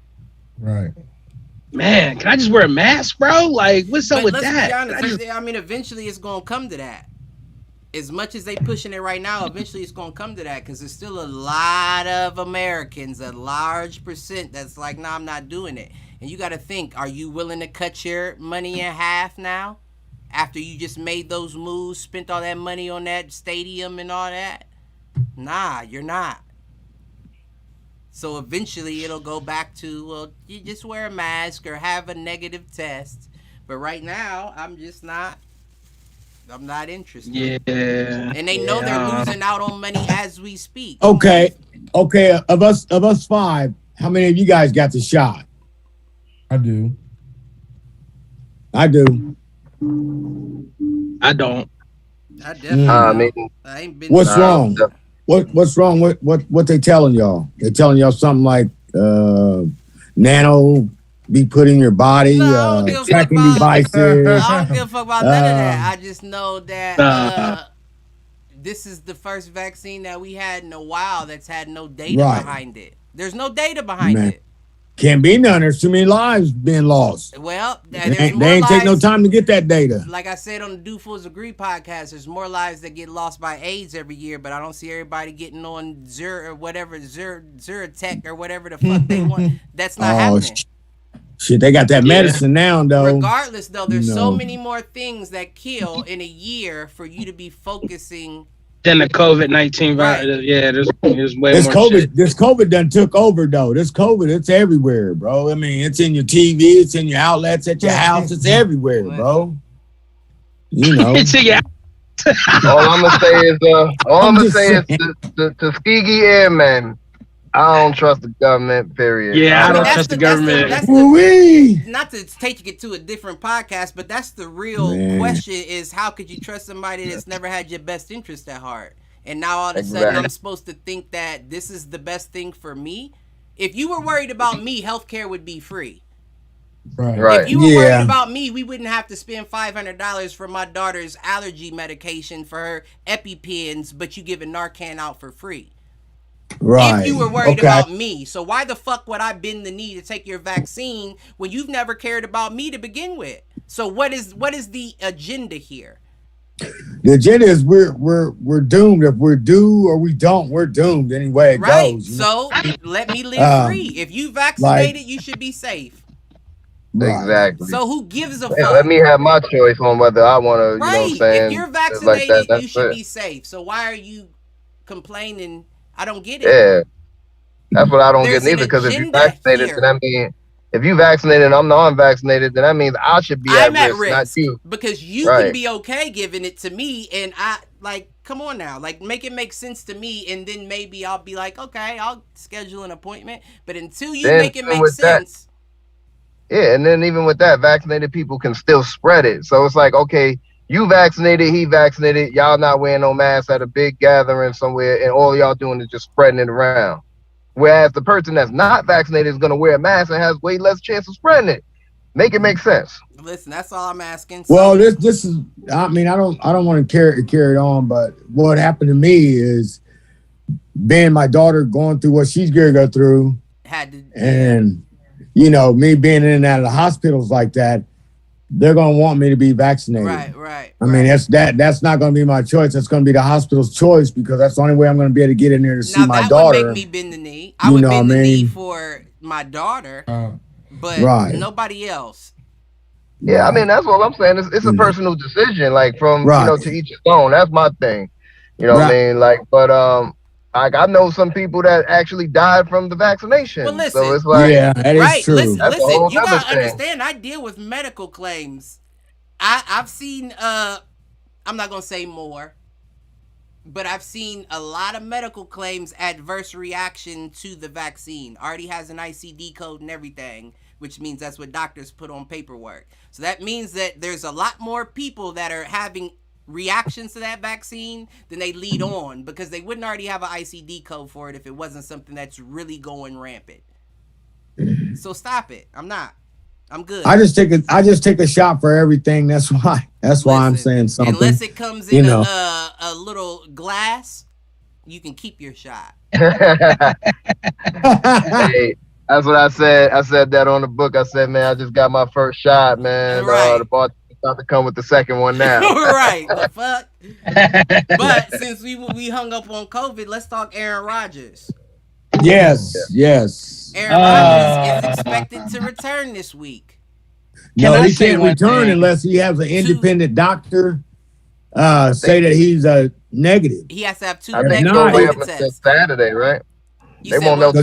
Speaker 2: Right.
Speaker 3: Man, can I just wear a mask, bro? Like, what's up
Speaker 1: But
Speaker 3: with
Speaker 1: let's
Speaker 3: that?
Speaker 1: be honest.
Speaker 3: I just-
Speaker 1: I mean, eventually it's gonna come to that. As much as they pushing it right now, eventually it's gonna come to that, because there's still a lot of Americans, a large percent that's like, nah, I'm not doing it. And you got to think, are you willing to cut your money in half now? After you just made those moves, spent all that money on that stadium and all that? Nah, you're not. So eventually it'll go back to, well, you just wear a mask or have a negative test. But right now, I'm not interested.
Speaker 3: Yeah.
Speaker 1: And they know they're losing out on money as we speak.
Speaker 4: Okay. Of us 5, how many of you guys got the shot?
Speaker 2: I do.
Speaker 4: I do.
Speaker 3: I don't.
Speaker 1: I definitely
Speaker 5: I
Speaker 1: don't.
Speaker 5: mean,
Speaker 1: I ain't been.
Speaker 4: What's
Speaker 5: Nah,
Speaker 4: wrong? What's wrong? What they telling y'all? They telling y'all something like nano be put in your body,
Speaker 1: No, I don't give a fuck
Speaker 4: tracking
Speaker 1: about-
Speaker 4: devices.
Speaker 1: I don't give a fuck about none of that. I just know that this is the first vaccine that we had in a while that's had no data
Speaker 4: Right.
Speaker 1: behind it. There's no data behind
Speaker 4: Man.
Speaker 1: it.
Speaker 4: Can't be none. There's too many lives being lost.
Speaker 1: Well,
Speaker 4: They
Speaker 1: there's
Speaker 4: ain't,
Speaker 1: more
Speaker 4: they ain't take no
Speaker 1: lives-
Speaker 4: time to get that data.
Speaker 1: Like I said on the Do Fools Agree podcast, there's more lives that get lost by AIDS every year, but I don't see everybody getting on Zyrtec or whatever the fuck they want. That's not happening.
Speaker 4: Shit, they got that medicine now, though.
Speaker 1: Regardless, though, there's so
Speaker 4: No.
Speaker 1: many more things that kill in a year for you to be focusing.
Speaker 3: Then the COVID-19 virus.
Speaker 1: Right.
Speaker 3: Yeah, there's way
Speaker 4: This
Speaker 3: more
Speaker 4: COVID,
Speaker 3: shit.
Speaker 4: this COVID done took over though. This COVID, it's everywhere, bro. I mean, it's in your TV, it's in your outlets, at your house, it's everywhere, bro. You know.
Speaker 3: Yeah.
Speaker 5: all I'm gonna say is,
Speaker 4: I'm just saying.
Speaker 5: the Tuskegee Airmen. I don't trust the government. Period.
Speaker 3: Yeah, I don't
Speaker 1: that's
Speaker 3: trust the
Speaker 1: that's
Speaker 3: government.
Speaker 1: that's
Speaker 4: Woo-wee.
Speaker 1: not to take it to a different podcast, but that's the real
Speaker 4: Man.
Speaker 1: question: is how could you trust somebody that's never had your best interest at heart? And now all of a sudden,
Speaker 5: Exactly.
Speaker 1: I'm supposed to think that this is the best thing for me. If you were worried about me, healthcare would be free.
Speaker 5: Right.
Speaker 1: If you were
Speaker 4: Yeah.
Speaker 1: worried about me, we wouldn't have to spend $500 for my daughter's allergy medication for her EpiPens, but you giving Narcan out for free.
Speaker 4: Right.
Speaker 1: If you were worried
Speaker 4: Okay.
Speaker 1: about me. So why the fuck would I bend the knee to take your vaccine when you've never cared about me to begin with? So what is the agenda here?
Speaker 4: The agenda is we're doomed. If we're due or we don't, we're doomed anyway it
Speaker 1: Right.
Speaker 4: goes. You know?
Speaker 1: So let me live free. If you vaccinated, you should be safe.
Speaker 4: Right.
Speaker 5: Exactly.
Speaker 1: So who gives a
Speaker 5: Yeah,
Speaker 1: fuck?
Speaker 5: let me have my choice on whether I want to, you know what I'm
Speaker 1: Right.
Speaker 5: saying?
Speaker 1: If you're
Speaker 5: Like
Speaker 1: vaccinated,
Speaker 5: that, that's
Speaker 1: you should
Speaker 5: it.
Speaker 1: be safe. So why are you complaining? I don't get it.
Speaker 5: Yeah. That's what I don't
Speaker 1: There's
Speaker 5: get neither.
Speaker 1: an
Speaker 5: Because if you
Speaker 1: agenda
Speaker 5: vaccinated,
Speaker 1: here.
Speaker 5: then I mean, if you vaccinated and I'm non-vaccinated, then that means I should be
Speaker 1: I'm
Speaker 5: at
Speaker 1: at
Speaker 5: risk, not
Speaker 1: risk
Speaker 5: you.
Speaker 1: because you can
Speaker 5: Right.
Speaker 1: be okay giving it to me, and I like. Come on now, like make it make sense to me, and then maybe I'll be like, okay, I'll schedule an appointment. But until you
Speaker 5: Then
Speaker 1: make it make
Speaker 5: with that-
Speaker 1: sense,
Speaker 5: Yeah, and then even with that, vaccinated people can still spread it. So it's like, okay, you vaccinated, he vaccinated, y'all not wearing no mask at a big gathering somewhere, and all y'all doing is just spreading it around. Whereas the person that's not vaccinated is going to wear a mask and has way less chance of spreading it. Make it make sense.
Speaker 1: listen, that's all I'm asking. So,
Speaker 4: Well, this is. I mean, I don't want to carry it on, but what happened to me is being my daughter going through what she's going to go through,
Speaker 1: had to,
Speaker 4: and you know, me being in and out of the hospitals like that, they're going to want me to be vaccinated.
Speaker 1: right.
Speaker 4: I mean, that's not going to be my choice. That's going to be the hospital's choice because that's the only way I'm going to be able to get in there to see
Speaker 1: Now
Speaker 4: my
Speaker 1: that
Speaker 4: daughter.
Speaker 1: would make me bend the knee. I
Speaker 4: You
Speaker 1: would
Speaker 4: know
Speaker 1: bend
Speaker 4: what I
Speaker 1: the knee
Speaker 4: mean?
Speaker 1: for my daughter, but
Speaker 4: Right.
Speaker 1: nobody else.
Speaker 5: Yeah, I mean, that's what I'm saying. It's a
Speaker 4: Mhm.
Speaker 5: personal decision, like from,
Speaker 4: Right.
Speaker 5: you know, to each his own. That's my thing. You know what I
Speaker 4: Right.
Speaker 5: mean? Like, but, like I know some people that actually died from the vaccination.
Speaker 1: Well, listen.
Speaker 5: So it's like,
Speaker 4: Yeah, that is
Speaker 1: Right.
Speaker 4: true.
Speaker 1: Listen,
Speaker 5: That's a whole
Speaker 1: you
Speaker 5: nother
Speaker 1: gotta
Speaker 5: thing.
Speaker 1: understand. I deal with medical claims. I've seen I'm not gonna say more, but I've seen a lot of medical claims adverse reaction to the vaccine. Already has an ICD code and everything, which means that's what doctors put on paperwork. So that means that there's a lot more people that are having reactions to that vaccine than they lead on, because they wouldn't already have an ICD code for it if it wasn't something that's really going rampant. So stop it. I'm good.
Speaker 4: I just take a shot for everything. That's why I'm
Speaker 1: Listen,
Speaker 4: saying something.
Speaker 1: Unless it comes
Speaker 4: you
Speaker 1: in
Speaker 4: know.
Speaker 1: a little glass, you can keep your shot.
Speaker 5: hey, that's what I said. I said that on the book. I said, man, I just got my first shot, man.
Speaker 1: Right.
Speaker 5: The bartender's about to come with the second one now.
Speaker 1: Right. The fuck? But since we hung up on COVID, let's talk Aaron Rodgers.
Speaker 4: yes.
Speaker 1: Aaron Rodgers is expected to return this week.
Speaker 4: No,
Speaker 3: Can I
Speaker 4: he
Speaker 3: say
Speaker 4: can't
Speaker 3: one
Speaker 4: return
Speaker 3: thing?
Speaker 4: unless he has an independent doctor say that he's negative.
Speaker 1: He has to have two
Speaker 5: I think
Speaker 1: negative
Speaker 5: they'll wait
Speaker 1: COVID
Speaker 5: up until
Speaker 1: tests.
Speaker 5: Saturday, right?
Speaker 1: You
Speaker 5: They
Speaker 1: said
Speaker 5: won't
Speaker 1: what?
Speaker 5: know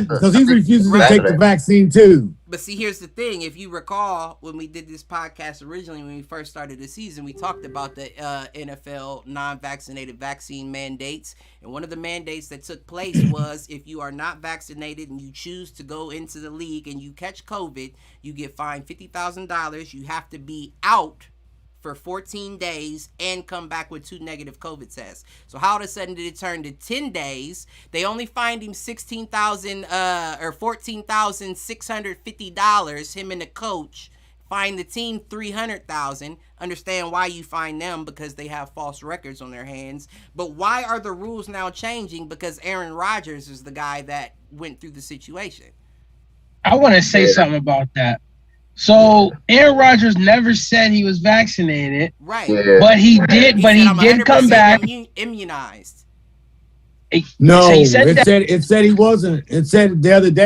Speaker 4: Because he refuses to take the vaccine too.
Speaker 1: But see, here's the thing. If you recall, when we did this podcast originally, when we first started the season, we talked about the NFL non-vaccinated vaccine mandates. And one of the mandates that took place was if you are not vaccinated and you choose to go into the league and you catch COVID, you get fined $50,000. You have to be out for 14 days and come back with 2 negative COVID tests. So how all of a sudden did it turn to 10 days? They only fined him $16,000 or $14,650. Him and the coach fined the team $300,000. Understand why you fine them, because they have false records on their hands. But why are the rules now changing? Because Aaron Rodgers is the guy that went through the situation.
Speaker 3: I want to say something about that. So Aaron Rodgers never said he was vaccinated,
Speaker 1: Right.
Speaker 5: Yeah.
Speaker 3: but he did. But
Speaker 1: said,
Speaker 3: he
Speaker 1: "I'm
Speaker 3: did come
Speaker 1: 100%
Speaker 3: back.
Speaker 1: immunized."
Speaker 4: No,
Speaker 3: So he said
Speaker 4: it
Speaker 3: that.
Speaker 4: said he wasn't. It said the other day.